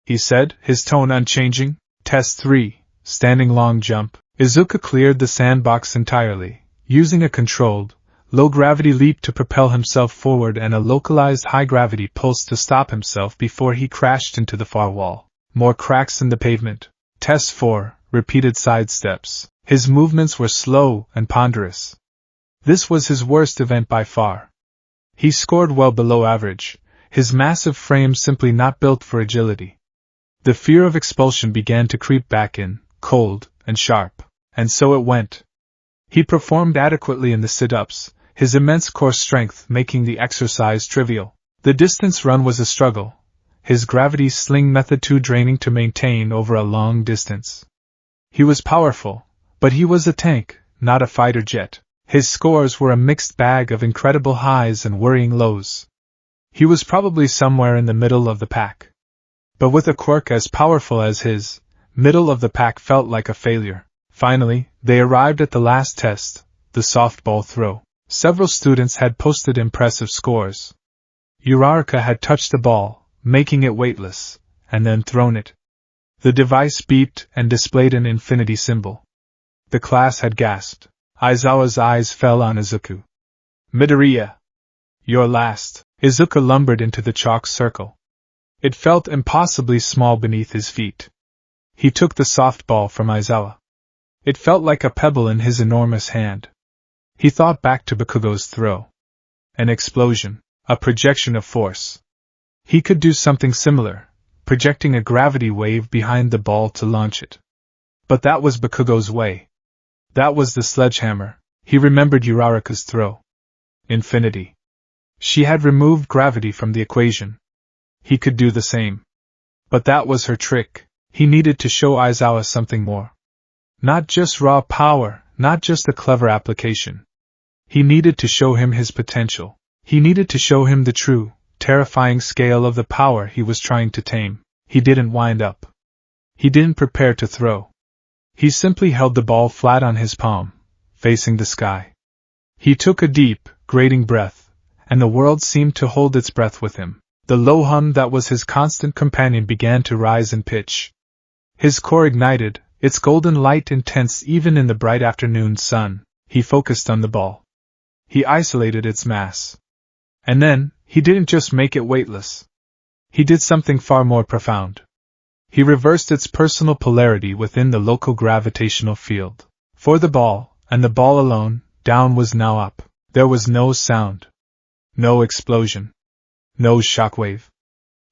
he said, his tone unchanging. Test 3, standing long jump. Izuku cleared the sandbox entirely, using a controlled, low-gravity leap to propel himself forward and a localized high-gravity pulse to stop himself before he crashed into the far wall. More cracks in the pavement. Test 4, repeated side steps. His movements were slow and ponderous. This was his worst event by far. He scored well below average, his massive frame simply not built for agility. The fear of expulsion began to creep back in, cold and sharp, and so it went. He performed adequately in the sit-ups, his immense core strength making the exercise trivial. The distance run was a struggle, his gravity sling method too draining to maintain over a long distance. He was powerful, but he was a tank, not a fighter jet. His scores were a mixed bag of incredible highs and worrying lows. He was probably somewhere in the middle of the pack. But with a quirk as powerful as his, middle of the pack felt like a failure. Finally, they arrived at the last test, the softball throw. Several students had posted impressive scores. Uraraka had touched the ball, making it weightless, and then thrown it. The device beeped and displayed an infinity symbol. The class had gasped. Aizawa's eyes fell on Izuku. Midoriya! You're last. Izuku lumbered into the chalk circle. It felt impossibly small beneath his feet. He took the softball from Aizawa. It felt like a pebble in his enormous hand. He thought back to Bakugo's throw. An explosion, a projection of force. He could do something similar, projecting a gravity wave behind the ball to launch it. But that was Bakugo's way. That was the sledgehammer. He remembered Uraraka's throw. Infinity. She had removed gravity from the equation. He could do the same. But that was her trick. He needed to show Aizawa something more. Not just raw power, not just a clever application. He needed to show him his potential. He needed to show him the true, terrifying scale of the power he was trying to tame. He didn't wind up. He didn't prepare to throw. He simply held the ball flat on his palm, facing the sky. He took a deep, grating breath, and the world seemed to hold its breath with him. The low hum that was his constant companion began to rise in pitch. His core ignited, its golden light intense even in the bright afternoon sun. He focused on the ball. He isolated its mass. And then, he didn't just make it weightless. He did something far more profound. He reversed its personal polarity within the local gravitational field. For the ball, and the ball alone, down was now up. There was no sound. No explosion. No shockwave.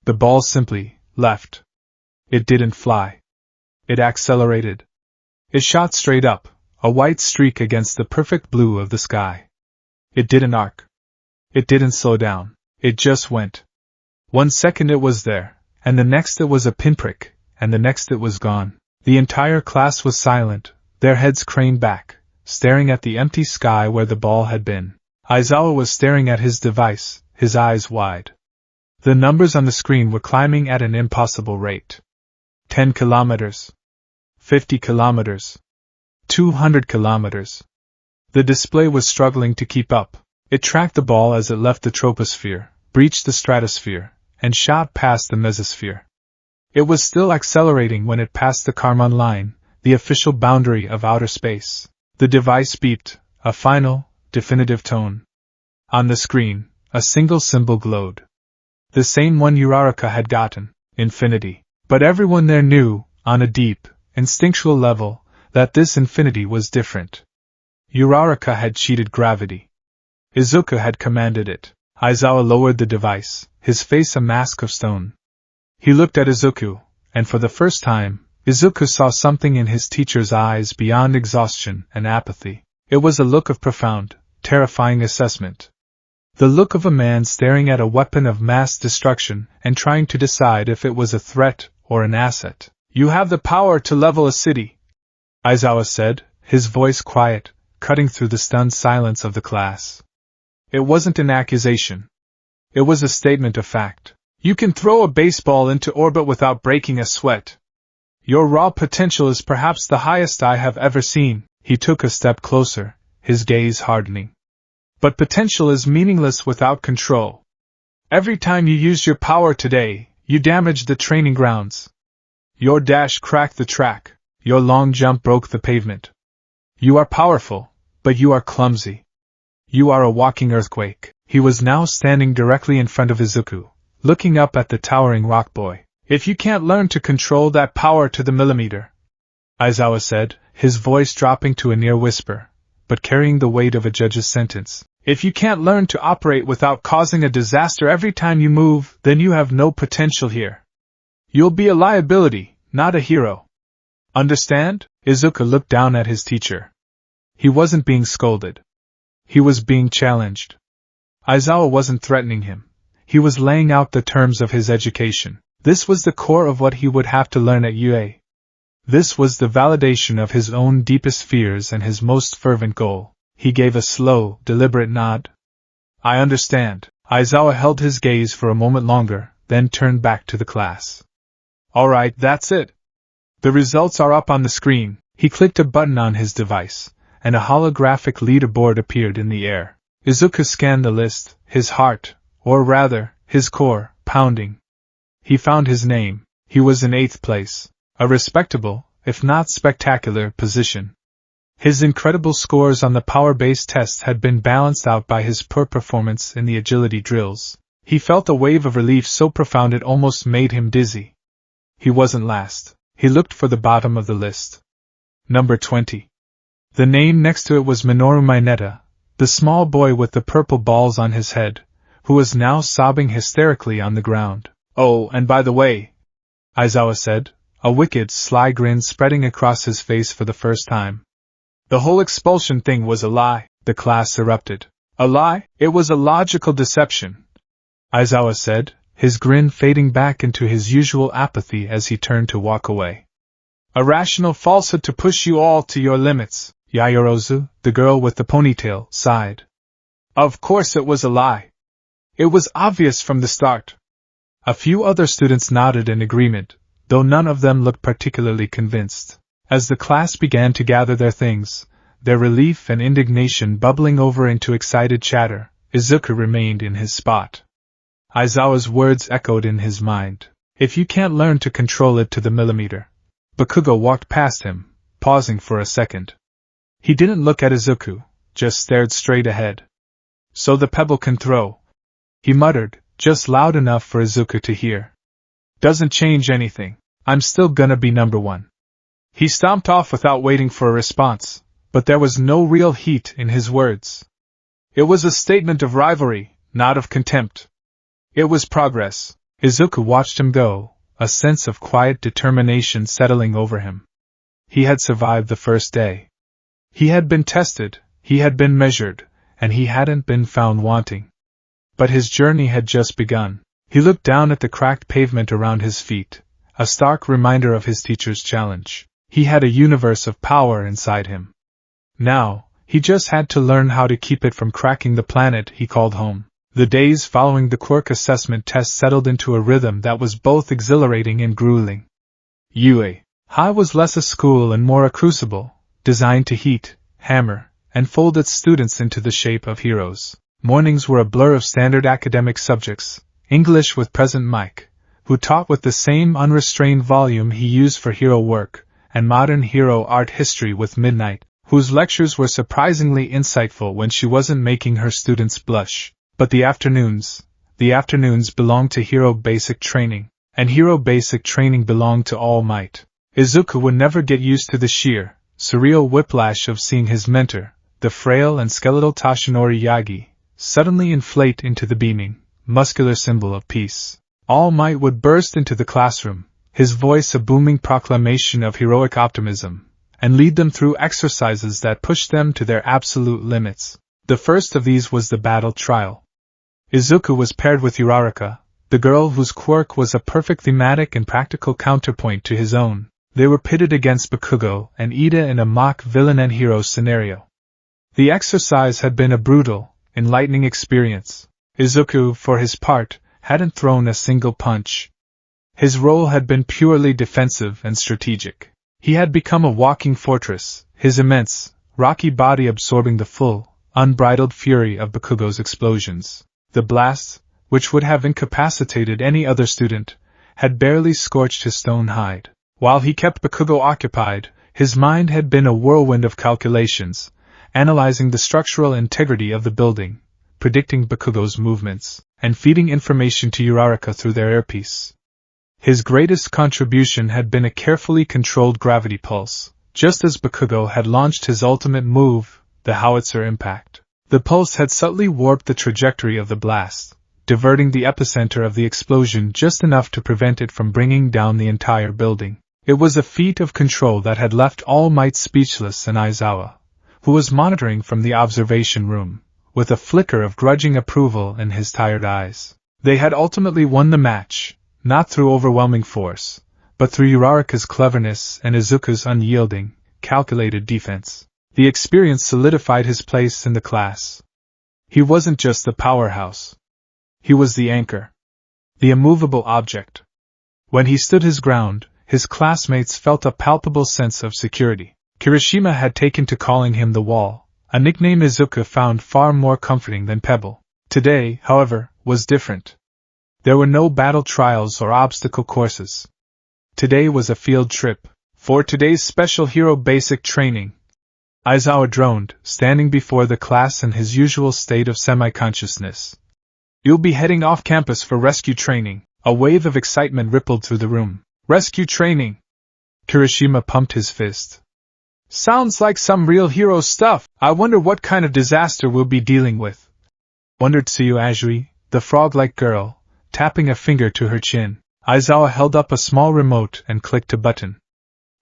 The ball simply left. It didn't fly. It accelerated. It shot straight up, a white streak against the perfect blue of the sky. It didn't arc. It didn't slow down. It just went. 1 second it was there, and the next it was a pinprick, and the next it was gone. The entire class was silent, their heads craned back, staring at the empty sky where the ball had been. Aizawa was staring at his device, his eyes wide. The numbers on the screen were climbing at an impossible rate. 10 kilometers. 50 kilometers. 200 kilometers. The display was struggling to keep up. It tracked the ball as it left the troposphere, breached the stratosphere, and shot past the mesosphere. It was still accelerating when it passed the Kármán line, the official boundary of outer space. The device beeped, a final, definitive tone. On the screen, a single symbol glowed. The same one Uraraka had gotten, infinity. But everyone there knew, on a deep, instinctual level, that this infinity was different. Uraraka had cheated gravity. Izuku had commanded it. Aizawa lowered the device, his face a mask of stone. He looked at Izuku, and for the first time, Izuku saw something in his teacher's eyes beyond exhaustion and apathy. It was a look of profound, terrifying assessment. The look of a man staring at a weapon of mass destruction and trying to decide if it was a threat or an asset. "You have the power to level a city," Aizawa said, his voice quiet, cutting through the stunned silence of the class. It wasn't an accusation. It was a statement of fact. "You can throw a baseball into orbit without breaking a sweat. Your raw potential is perhaps the highest I have ever seen." He took a step closer, his gaze hardening. "But potential is meaningless without control. Every time you used your power today, you damaged the training grounds. Your dash cracked the track, your long jump broke the pavement. You are powerful, but you are clumsy. You are a walking earthquake." He was now standing directly in front of Izuku, looking up at the towering rock boy. "If you can't learn to control that power to the millimeter," Aizawa said, his voice dropping to a near whisper, but carrying the weight of a judge's sentence. "If you can't learn to operate without causing a disaster every time you move, then you have no potential here. You'll be a liability, not a hero. Understand?" Izuku looked down at his teacher. He wasn't being scolded. He was being challenged. Aizawa wasn't threatening him. He was laying out the terms of his education. This was the core of what he would have to learn at UA. This was the validation of his own deepest fears and his most fervent goal. He gave a slow, deliberate nod. "I understand." Aizawa held his gaze for a moment longer, then turned back to the class. "All right, that's it. The results are up on the screen." He clicked a button on his device, and a holographic leaderboard appeared in the air. Izuku scanned the list, his heart, or rather, his core, pounding. He found his name. He was in 8th place, a respectable, if not spectacular, position. His incredible scores on the power-based tests had been balanced out by his poor performance in the agility drills. He felt a wave of relief so profound it almost made him dizzy. He wasn't last. He looked for the bottom of the list. Number 20. The name next to it was Minoru Mineta, the small boy with the purple balls on his head, who was now sobbing hysterically on the ground. "Oh, and by the way," Aizawa said, a wicked, sly grin spreading across his face for the first time. "The whole expulsion thing was a lie," the class erupted. "A lie? It was a logical deception," Aizawa said, his grin fading back into his usual apathy as he turned to walk away. "A rational falsehood to push you all to your limits," Yayorozu, the girl with the ponytail, sighed. "Of course it was a lie. It was obvious from the start." A few other students nodded in agreement, though none of them looked particularly convinced. As the class began to gather their things, their relief and indignation bubbling over into excited chatter, Izuku remained in his spot. Aizawa's words echoed in his mind. "If you can't learn to control it to the millimeter." Bakugo walked past him, pausing for a second. He didn't look at Izuku, just stared straight ahead. "So the pebble can throw," he muttered, just loud enough for Izuku to hear. "Doesn't change anything. I'm still gonna be number 1. He stomped off without waiting for a response, but there was no real heat in his words. It was a statement of rivalry, not of contempt. It was progress. Izuku watched him go, a sense of quiet determination settling over him. He had survived the first day. He had been tested, he had been measured, and he hadn't been found wanting. But his journey had just begun. He looked down at the cracked pavement around his feet, a stark reminder of his teacher's challenge. He had a universe of power inside him. Now, he just had to learn how to keep it from cracking the planet he called home. The days following the quirk assessment test settled into a rhythm that was both exhilarating and grueling. UA High was less a school and more a crucible, designed to heat, hammer, and fold its students into the shape of heroes. Mornings were a blur of standard academic subjects, English with President Mike, who taught with the same unrestrained volume he used for hero work, and modern hero art history with Midnight, whose lectures were surprisingly insightful when she wasn't making her students blush. But the afternoons belonged to hero basic training, and hero basic training belonged to All Might. Izuku would never get used to the sheer, surreal whiplash of seeing his mentor, the frail and skeletal Toshinori Yagi, suddenly inflate into the beaming, muscular symbol of peace. All Might would burst into the classroom, his voice a booming proclamation of heroic optimism, and lead them through exercises that pushed them to their absolute limits. The first of these was the battle trial. Izuku was paired with Uraraka, the girl whose quirk was a perfect thematic and practical counterpoint to his own. They were pitted against Bakugo and Ida in a mock villain and hero scenario. The exercise had been a brutal, enlightening experience. Izuku, for his part, hadn't thrown a single punch. His role had been purely defensive and strategic. He had become a walking fortress, his immense, rocky body absorbing the full, unbridled fury of Bakugo's explosions. The blasts, which would have incapacitated any other student, had barely scorched his stone hide. While he kept Bakugo occupied, his mind had been a whirlwind of calculations, analyzing the structural integrity of the building, predicting Bakugo's movements, and feeding information to Uraraka through their earpiece. His greatest contribution had been a carefully controlled gravity pulse, just as Bakugo had launched his ultimate move, the howitzer impact. The pulse had subtly warped the trajectory of the blast, diverting the epicenter of the explosion just enough to prevent it from bringing down the entire building. It was a feat of control that had left All Might speechless, and Aizawa, who was monitoring from the observation room, with a flicker of grudging approval in his tired eyes. They had ultimately won the match, not through overwhelming force, but through Uraraka's cleverness and Izuku's unyielding, calculated defense. The experience solidified his place in the class. He wasn't just the powerhouse. He was the anchor. The immovable object. When he stood his ground, his classmates felt a palpable sense of security. Kirishima had taken to calling him the Wall, a nickname Izuku found far more comforting than Pebble. Today, however, was different. There were no battle trials or obstacle courses. Today was a field trip. For today's special hero basic training, Aizawa droned, standing before the class in his usual state of semi-consciousness. You'll be heading off campus for rescue training. A wave of excitement rippled through the room. Rescue training! Kirishima pumped his fist. Sounds like some real hero stuff. I wonder what kind of disaster we'll be dealing with. Wondered Tsuyu Azui, the frog-like girl, tapping a finger to her chin. Aizawa held up a small remote and clicked a button.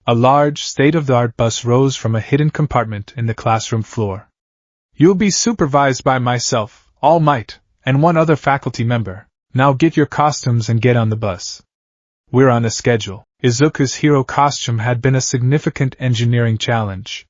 A large, state-of-the-art bus rose from a hidden compartment in the classroom floor. You'll be supervised by myself, All Might, and one other faculty member. Now get your costumes and get on the bus. We're on a schedule. Izuku's hero costume had been a significant engineering challenge.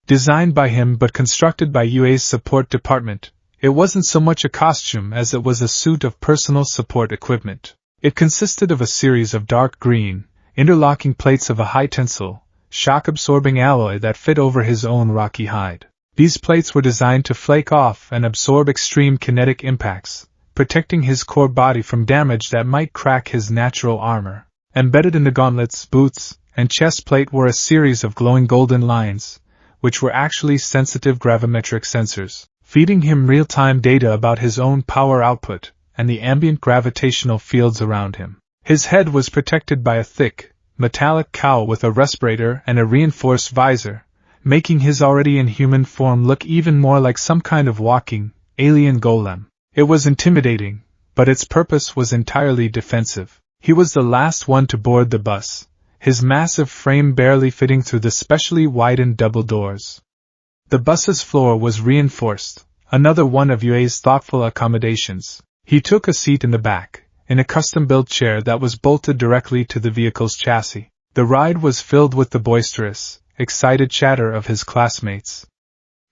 Designed by him but constructed by UA's support department, it wasn't so much a costume as it was a suit of personal support equipment. It consisted of a series of dark green, interlocking plates of a high-tensile, shock-absorbing alloy that fit over his own rocky hide. These plates were designed to flake off and absorb extreme kinetic impacts, protecting his core body from damage that might crack his natural armor. Embedded in the gauntlets, boots, and chest plate were a series of glowing golden lines, which were actually sensitive gravimetric sensors, feeding him real-time data about his own power output and the ambient gravitational fields around him. His head was protected by a thick, metallic cowl with a respirator and a reinforced visor, making his already inhuman form look even more like some kind of walking, alien golem. It was intimidating, but its purpose was entirely defensive. He was the last one to board the bus, his massive frame barely fitting through the specially widened double doors. The bus's floor was reinforced, another one of UA's thoughtful accommodations. He took a seat in the back, in a custom-built chair that was bolted directly to the vehicle's chassis. The ride was filled with the boisterous, excited chatter of his classmates.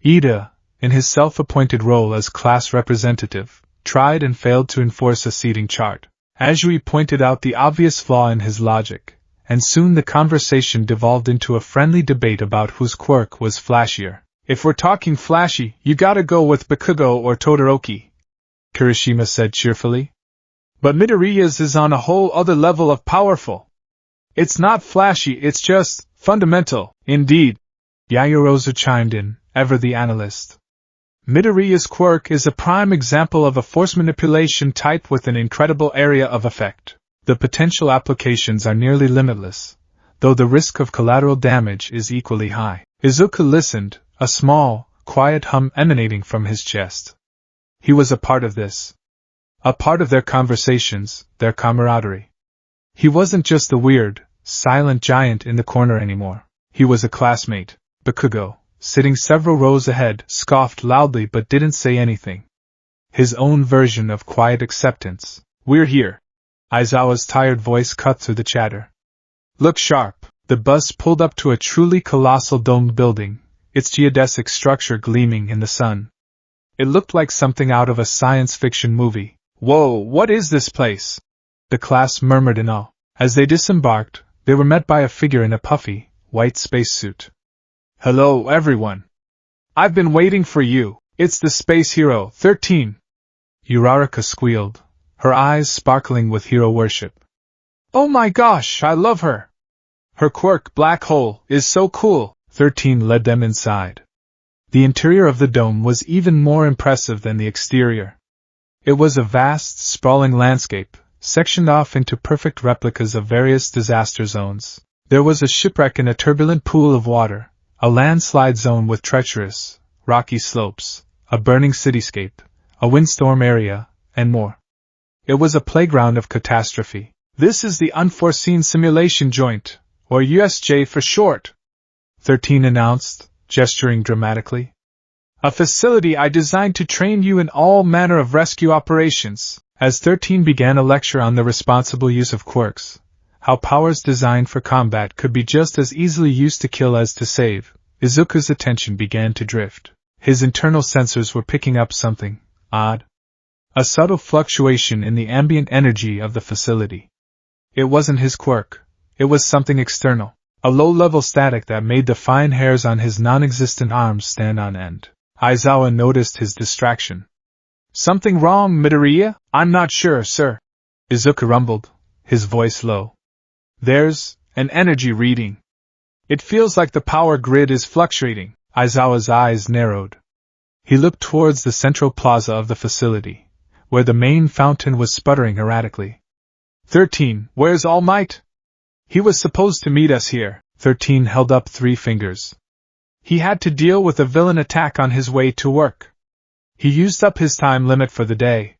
Ida, in his self-appointed role as class representative, tried and failed to enforce a seating chart. Azui pointed out the obvious flaw in his logic, and soon the conversation devolved into a friendly debate about whose quirk was flashier. If we're talking flashy, you gotta go with Bakugo or Todoroki, Kirishima said cheerfully. But Midoriya's is on a whole other level of powerful. It's not flashy, it's just fundamental, indeed, Yaoyorozu chimed in, ever the analyst. Midoriya's quirk is a prime example of a force manipulation type with an incredible area of effect. The potential applications are nearly limitless, though the risk of collateral damage is equally high. Izuku listened, a small, quiet hum emanating from his chest. He was a part of this. A part of their conversations, their camaraderie. He wasn't just the weird, silent giant in the corner anymore. He was a classmate. Bakugo, sitting several rows ahead, scoffed loudly but didn't say anything. His own version of quiet acceptance. We're here. Aizawa's tired voice cut through the chatter. Look sharp. The bus pulled up to a truly colossal domed building, its geodesic structure gleaming in the sun. It looked like something out of a science fiction movie. Whoa, what is this place? The class murmured in awe. As they disembarked, they were met by a figure in a puffy, white spacesuit. Hello, everyone. I've been waiting for you. It's the Space Hero 13. Uraraka squealed, her eyes sparkling with hero worship. Oh my gosh, I love her. Her quirk, Black Hole, is so cool. 13 led them inside. The interior of the dome was even more impressive than the exterior. It was a vast, sprawling landscape, sectioned off into perfect replicas of various disaster zones. There was a shipwreck in a turbulent pool of water, a landslide zone with treacherous, rocky slopes, a burning cityscape, a windstorm area, and more. It was a playground of catastrophe. This is the Unforeseen Simulation Joint, or USJ for short, 13 announced, gesturing dramatically. A facility I designed to train you in all manner of rescue operations. As 13 began a lecture on the responsible use of quirks, how powers designed for combat could be just as easily used to kill as to save, Izuku's attention began to drift. His internal sensors were picking up something odd. A subtle fluctuation in the ambient energy of the facility. It wasn't his quirk. It was something external. A low-level static that made the fine hairs on his non-existent arms stand on end. Aizawa noticed his distraction. Something wrong, Midoriya? I'm not sure, sir. Izuku rumbled, his voice low. There's an energy reading. It feels like the power grid is fluctuating. Aizawa's eyes narrowed. He looked towards the central plaza of the facility, where the main fountain was sputtering erratically. 13, where's All Might? He was supposed to meet us here. 13 held up 3 fingers. He had to deal with a villain attack on his way to work. He used up his time limit for the day.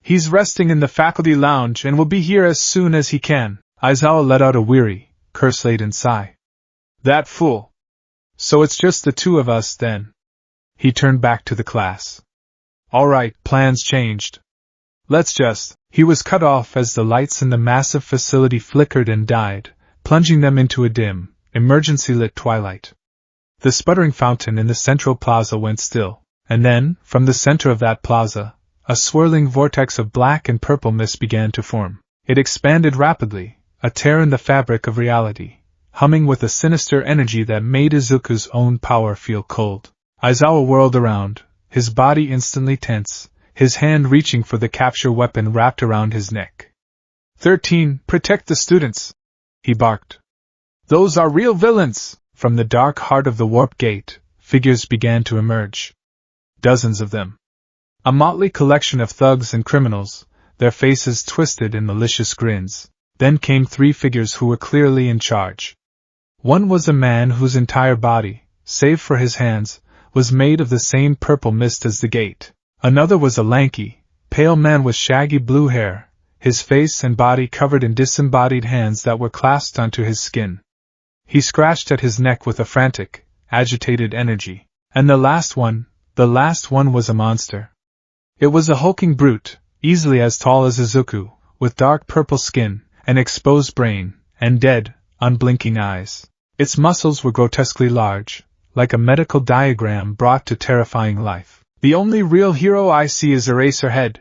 He's resting in the faculty lounge and will be here as soon as he can. Aizawa let out a weary, curse-laden sigh. That fool. So it's just the two of us, then. He turned back to the class. All right, plans changed. Let's just... He was cut off as the lights in the massive facility flickered and died, plunging them into a dim, emergency-lit twilight. The sputtering fountain in the central plaza went still, and then, from the center of that plaza, a swirling vortex of black and purple mist began to form. It expanded rapidly, a tear in the fabric of reality, humming with a sinister energy that made Izuku's own power feel cold. Aizawa whirled around, his body instantly tense, his hand reaching for the capture weapon wrapped around his neck. 13, protect the students, he barked. Those are real villains! From the dark heart of the warp gate, figures began to emerge. Dozens of them. A motley collection of thugs and criminals, their faces twisted in malicious grins. Then came 3 figures who were clearly in charge. One was a man whose entire body, save for his hands, was made of the same purple mist as the gate. Another was a lanky, pale man with shaggy blue hair, his face and body covered in disembodied hands that were clasped onto his skin. He scratched at his neck with a frantic, agitated energy. And the last one was a monster. It was a hulking brute, easily as tall as Izuku, with dark purple skin, an exposed brain, and dead, unblinking eyes. Its muscles were grotesquely large, like a medical diagram brought to terrifying life. The only real hero I see is Eraserhead.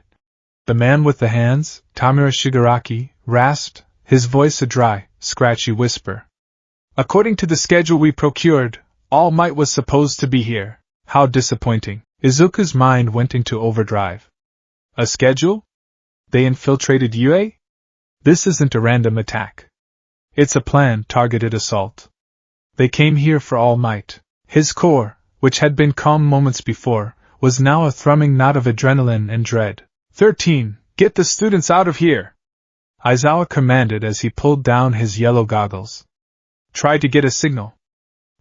The man with the hands, Tamura Shigaraki, rasped, his voice a dry, scratchy whisper. According to the schedule we procured, All Might was supposed to be here. How disappointing. Izuku's mind went into overdrive. A schedule? They infiltrated UA? This isn't a random attack. It's a planned, targeted assault. They came here for All Might. His core, which had been calm moments before, was now a thrumming knot of adrenaline and dread. 13. Get the students out of here! Aizawa commanded as he pulled down his yellow goggles. Try to get a signal.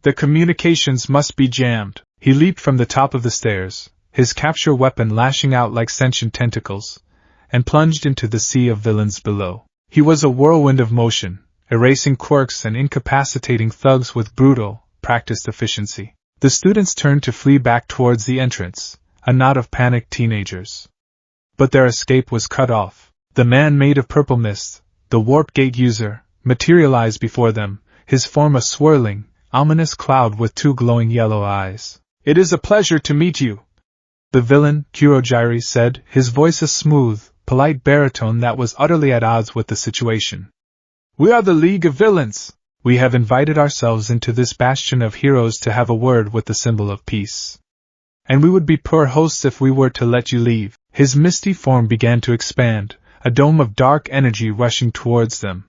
The communications must be jammed. He leaped from the top of the stairs, his capture weapon lashing out like sentient tentacles, and plunged into the sea of villains below. He was a whirlwind of motion, erasing quirks and incapacitating thugs with brutal, practiced efficiency. The students turned to flee back towards the entrance, a knot of panicked teenagers. But their escape was cut off. The man made of purple mist, the warp gate user, materialized before them, his form a swirling, ominous cloud with two glowing yellow eyes. It is a pleasure to meet you, the villain, Kurojiri said, his voice a smooth, polite baritone that was utterly at odds with the situation. We are the League of Villains. We have invited ourselves into this bastion of heroes to have a word with the symbol of peace. And we would be poor hosts if we were to let you leave. His misty form began to expand, a dome of dark energy rushing towards them.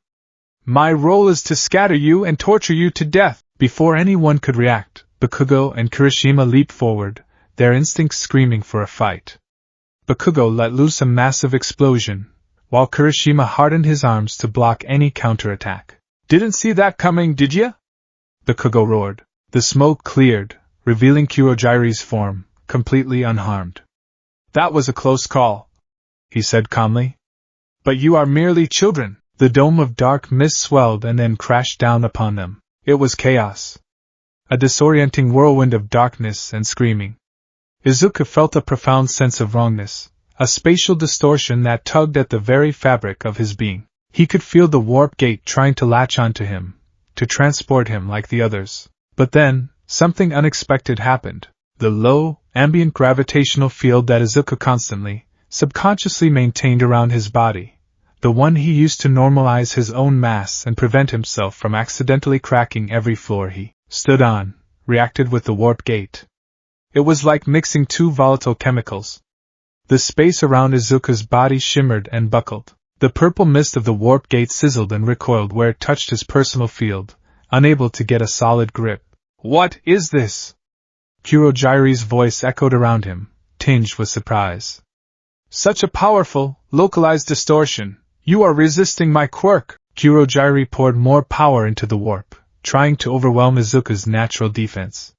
My role is to scatter you and torture you to death. Before anyone could react, Bakugo and Kirishima leaped forward, their instincts screaming for a fight. Bakugo let loose a massive explosion, while Kirishima hardened his arms to block any counterattack. Didn't see that coming, did ya? Bakugo roared. The smoke cleared, revealing Kurojiri's form, completely unharmed. That was a close call, he said calmly. But you are merely children. The dome of dark mist swelled and then crashed down upon them. It was chaos. A disorienting whirlwind of darkness and screaming. Izuku felt a profound sense of wrongness, a spatial distortion that tugged at the very fabric of his being. He could feel the warp gate trying to latch onto him, to transport him like the others. But then, something unexpected happened. The low, ambient gravitational field that Izuku constantly, subconsciously maintained around his body, the one he used to normalize his own mass and prevent himself from accidentally cracking every floor he stood on, reacted with the warp gate. It was like mixing two volatile chemicals. The space around Izuku's body shimmered and buckled. The purple mist of the warp gate sizzled and recoiled where it touched his personal field, unable to get a solid grip. What is this? Kurojiri's voice echoed around him, tinged with surprise. Such a powerful, localized distortion. You are resisting my quirk. Kurojiri poured more power into the warp, trying to overwhelm Izuku's natural defense.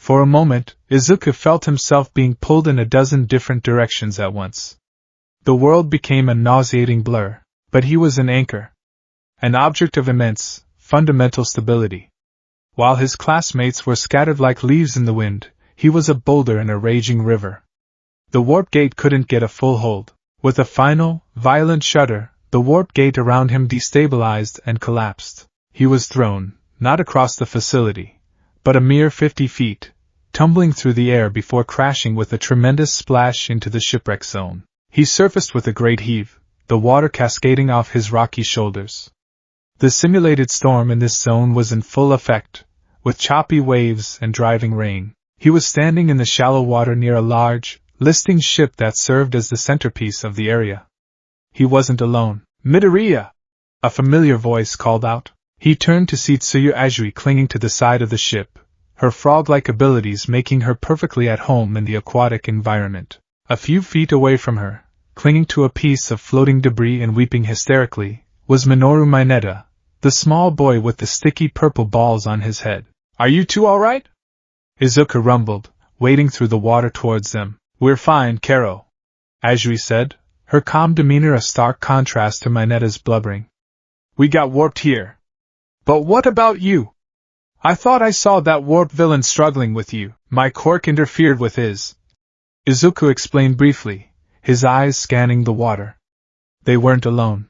For a moment, Izuku felt himself being pulled in a dozen different directions at once. The world became a nauseating blur, but he was an anchor. An object of immense, fundamental stability. While his classmates were scattered like leaves in the wind, he was a boulder in a raging river. The warp gate couldn't get a full hold. With a final, violent shudder, the warp gate around him destabilized and collapsed. He was thrown, not across the facility, but a mere 50 feet, tumbling through the air before crashing with a tremendous splash into the shipwreck zone. He surfaced with a great heave, the water cascading off his rocky shoulders. The simulated storm in this zone was in full effect, with choppy waves and driving rain. He was standing in the shallow water near a large, listing ship that served as the centerpiece of the area. He wasn't alone. Midoriya! A familiar voice called out. He turned to see Tsuyu Azuri clinging to the side of the ship, her frog-like abilities making her perfectly at home in the aquatic environment. A few feet away from her, clinging to a piece of floating debris and weeping hysterically, was Minoru Mineta, the small boy with the sticky purple balls on his head. Are you two all right? Izuku rumbled, wading through the water towards them. We're fine, Kero, Azuri said, her calm demeanor a stark contrast to Mineta's blubbering. We got warped here. But what about you? I thought I saw that warped villain struggling with you. My quirk interfered with his. Izuku explained briefly, his eyes scanning the water. They weren't alone.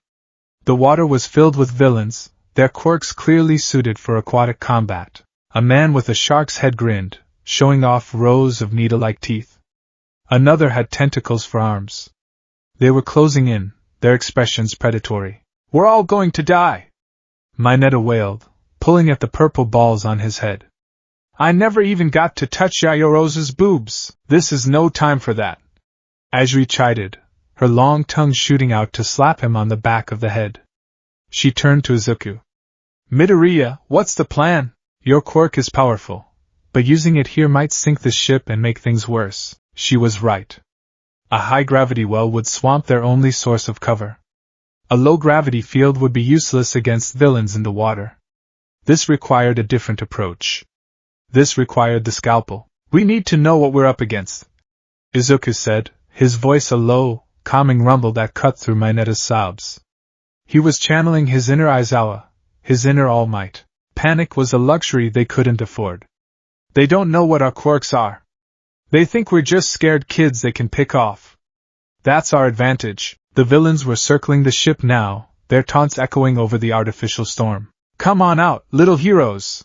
The water was filled with villains, their quirks clearly suited for aquatic combat. A man with a shark's head grinned, showing off rows of needle-like teeth. Another had tentacles for arms. They were closing in, their expressions predatory. We're all going to die! Mineta wailed, pulling at the purple balls on his head. I never even got to touch Yayoro's boobs. This is no time for that. Ajiri chided, her long tongue shooting out to slap him on the back of the head. She turned to Izuku. Midoriya, what's the plan? Your quirk is powerful, but using it here might sink the ship and make things worse. She was right. A high-gravity well would swamp their only source of cover. A low-gravity field would be useless against villains in the water. This required a different approach. This required the scalpel. We need to know what we're up against, Izuku said, his voice a low, calming rumble that cut through Mineta's sobs. He was channeling his inner Aizawa, his inner All Might. Panic was a luxury they couldn't afford. They don't know what our quirks are. They think we're just scared kids they can pick off. That's our advantage. The villains were circling the ship now, their taunts echoing over the artificial storm. Come on out, little heroes.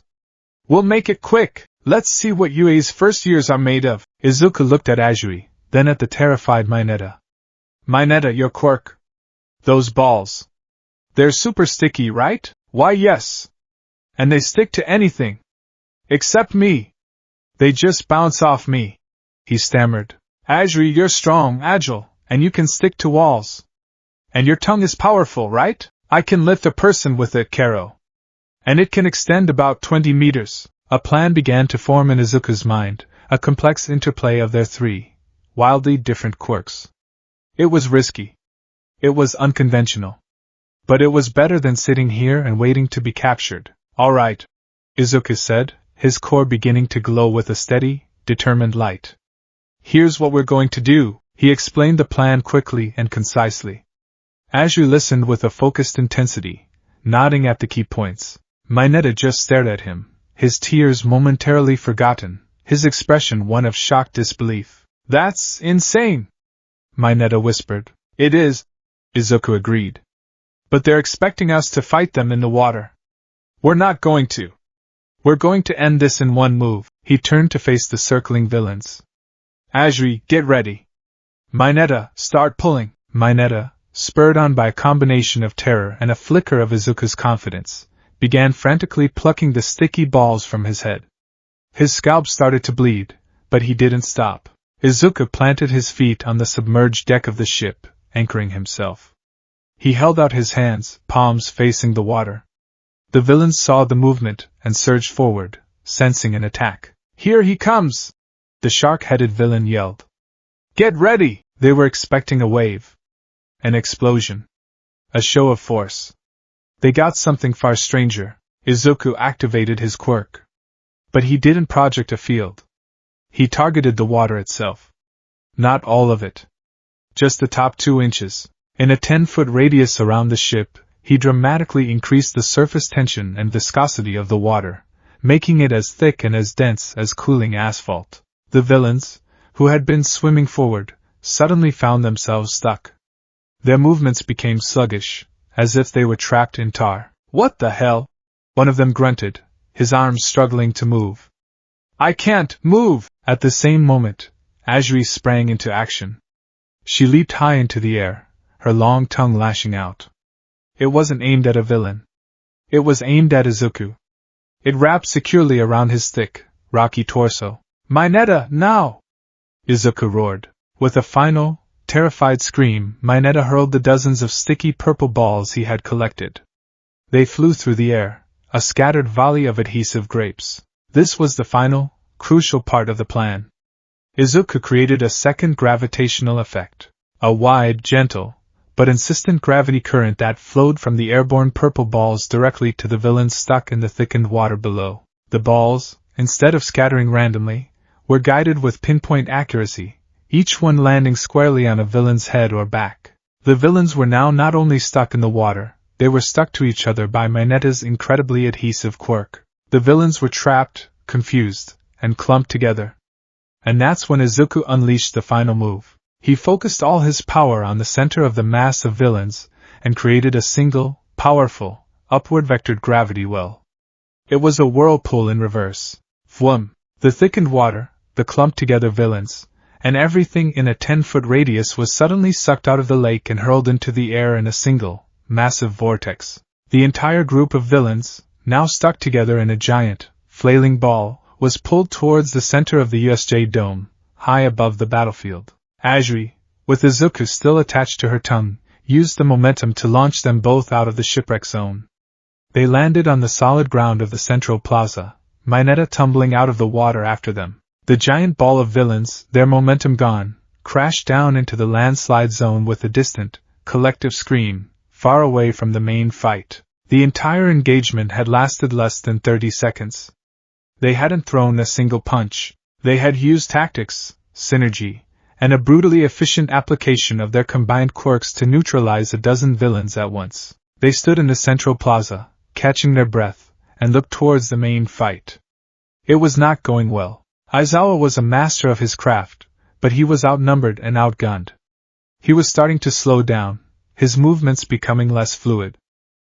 We'll make it quick. Let's see what UA's first years are made of. Izuku looked at Ajiri, then at the terrified Mineta. Mineta, your quirk. Those balls. They're super sticky, right? Why, yes. And they stick to anything. Except me. They just bounce off me. He stammered. Ajiri, you're strong, agile, and you can stick to walls. And your tongue is powerful, right? I can lift a person with it, Karo. And it can extend about 20 meters. A plan began to form in Izuku's mind, a complex interplay of their three, wildly different quirks. It was risky. It was unconventional. But it was better than sitting here and waiting to be captured. All right, Izuku said, his core beginning to glow with a steady, determined light. Here's what we're going to do. He explained the plan quickly and concisely. Ajiri listened with a focused intensity, nodding at the key points. Mineta just stared at him, his tears momentarily forgotten, his expression one of shocked disbelief. That's insane, Mineta whispered. It is, Izuku agreed. But they're expecting us to fight them in the water. We're not going to. We're going to end this in one move. He turned to face the circling villains. Ajiri, get ready. Mineta, start pulling. Mineta, spurred on by a combination of terror and a flicker of Izuku's confidence, began frantically plucking the sticky balls from his head. His scalp started to bleed, but he didn't stop. Izuku planted his feet on the submerged deck of the ship, anchoring himself. He held out his hands, palms facing the water. The villains saw the movement and surged forward, sensing an attack. Here he comes! The shark-headed villain yelled. Get ready! They were expecting a wave. An explosion. A show of force. They got something far stranger. Izuku activated his quirk. But he didn't project a field. He targeted the water itself. Not all of it. Just the top 2 inches. In a 10-foot radius around the ship, he dramatically increased the surface tension and viscosity of the water, making it as thick and as dense as cooling asphalt. The villains, who had been swimming forward, suddenly found themselves stuck. Their movements became sluggish, as if they were trapped in tar. What the hell? One of them grunted, his arms struggling to move. I can't move! At the same moment, Ajiri sprang into action. She leaped high into the air, her long tongue lashing out. It wasn't aimed at a villain. It was aimed at Izuku. It wrapped securely around his thick, rocky torso. Mineta, now! Izuku roared. With a final, terrified scream, Mineta hurled the dozens of sticky purple balls he had collected. They flew through the air, a scattered volley of adhesive grapes. This was the final, crucial part of the plan. Izuku created a second gravitational effect. A wide, gentle, but insistent gravity current that flowed from the airborne purple balls directly to the villains stuck in the thickened water below. The balls, instead of scattering randomly, were guided with pinpoint accuracy, each one landing squarely on a villain's head or back. The villains were now not only stuck in the water, they were stuck to each other by Mineta's incredibly adhesive quirk. The villains were trapped, confused, and clumped together. And that's when Izuku unleashed the final move. He focused all his power on the center of the mass of villains, and created a single, powerful, upward-vectored gravity well. It was a whirlpool in reverse. Vwum! The thickened water, the clumped-together villains, and everything in a 10-foot radius was suddenly sucked out of the lake and hurled into the air in a single, massive vortex. The entire group of villains, now stuck together in a giant, flailing ball, was pulled towards the center of the USJ dome, high above the battlefield. Ajri, with Izuku still attached to her tongue, used the momentum to launch them both out of the shipwreck zone. They landed on the solid ground of the central plaza, Mineta tumbling out of the water after them. The giant ball of villains, their momentum gone, crashed down into the landslide zone with a distant, collective scream, far away from the main fight. The entire engagement had lasted less than 30 seconds. They hadn't thrown a single punch. They had used tactics, synergy, and a brutally efficient application of their combined quirks to neutralize a dozen villains at once. They stood in the central plaza, catching their breath, and looked towards the main fight. It was not going well. Aizawa was a master of his craft, but he was outnumbered and outgunned. He was starting to slow down, his movements becoming less fluid.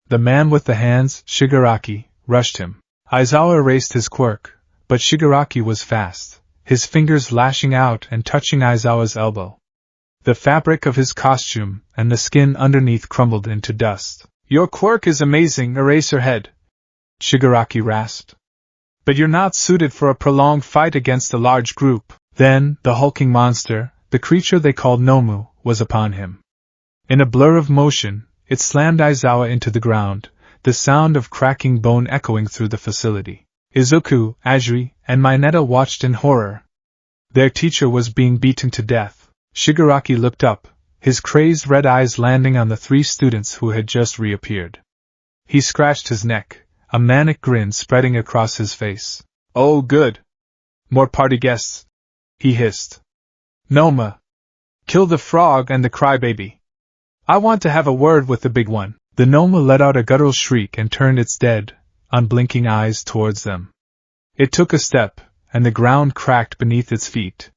The man with the hands, Shigaraki, rushed him. Aizawa erased his quirk, but Shigaraki was fast, his fingers lashing out and touching Aizawa's elbow. The fabric of his costume and the skin underneath crumbled into dust. "Your quirk is amazing, Eraserhead," Shigaraki rasped. "But you're not suited for a prolonged fight against a large group." Then, the hulking monster, the creature they called Nomu, was upon him. In a blur of motion, it slammed Aizawa into the ground, the sound of cracking bone echoing through the facility. Izuku, Ajri, and Mineta watched in horror. Their teacher was being beaten to death. Shigaraki looked up, his crazed red eyes landing on the three students who had just reappeared. He scratched his neck, a manic grin spreading across his face. "Oh good! More party guests," he hissed. "Noma! Kill the frog and the crybaby. I want to have a word with the big one." The Noma let out a guttural shriek and turned its dead, unblinking eyes towards them. It took a step, and the ground cracked beneath its feet.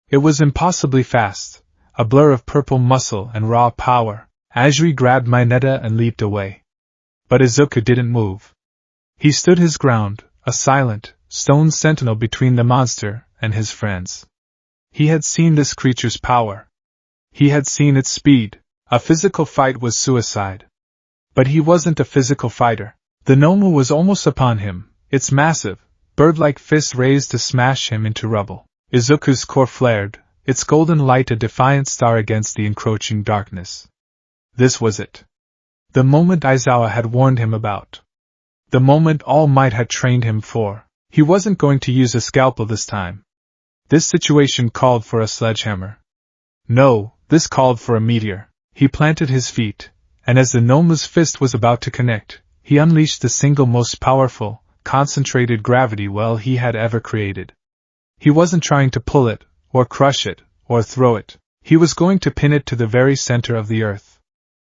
It was impossibly fast, a blur of purple muscle and raw power. Ajri grabbed Mineta and leaped away. But Izuku didn't move. He stood his ground, a silent, stone sentinel between the monster and his friends. He had seen this creature's power. He had seen its speed. A physical fight was suicide. But he wasn't a physical fighter. The Noma was almost upon him, its massive, bird-like fist raised to smash him into rubble. Izuku's core flared, its golden light a defiant star against the encroaching darkness. This was it. The moment Aizawa had warned him about. The moment All Might had trained him for. He wasn't going to use a scalpel this time. This situation called for a sledgehammer. No, this called for a meteor. He planted his feet, and as the Noma's fist was about to connect, he unleashed the single most powerful, concentrated gravity well he had ever created. He wasn't trying to pull it, or crush it, or throw it. He was going to pin it to the very center of the earth.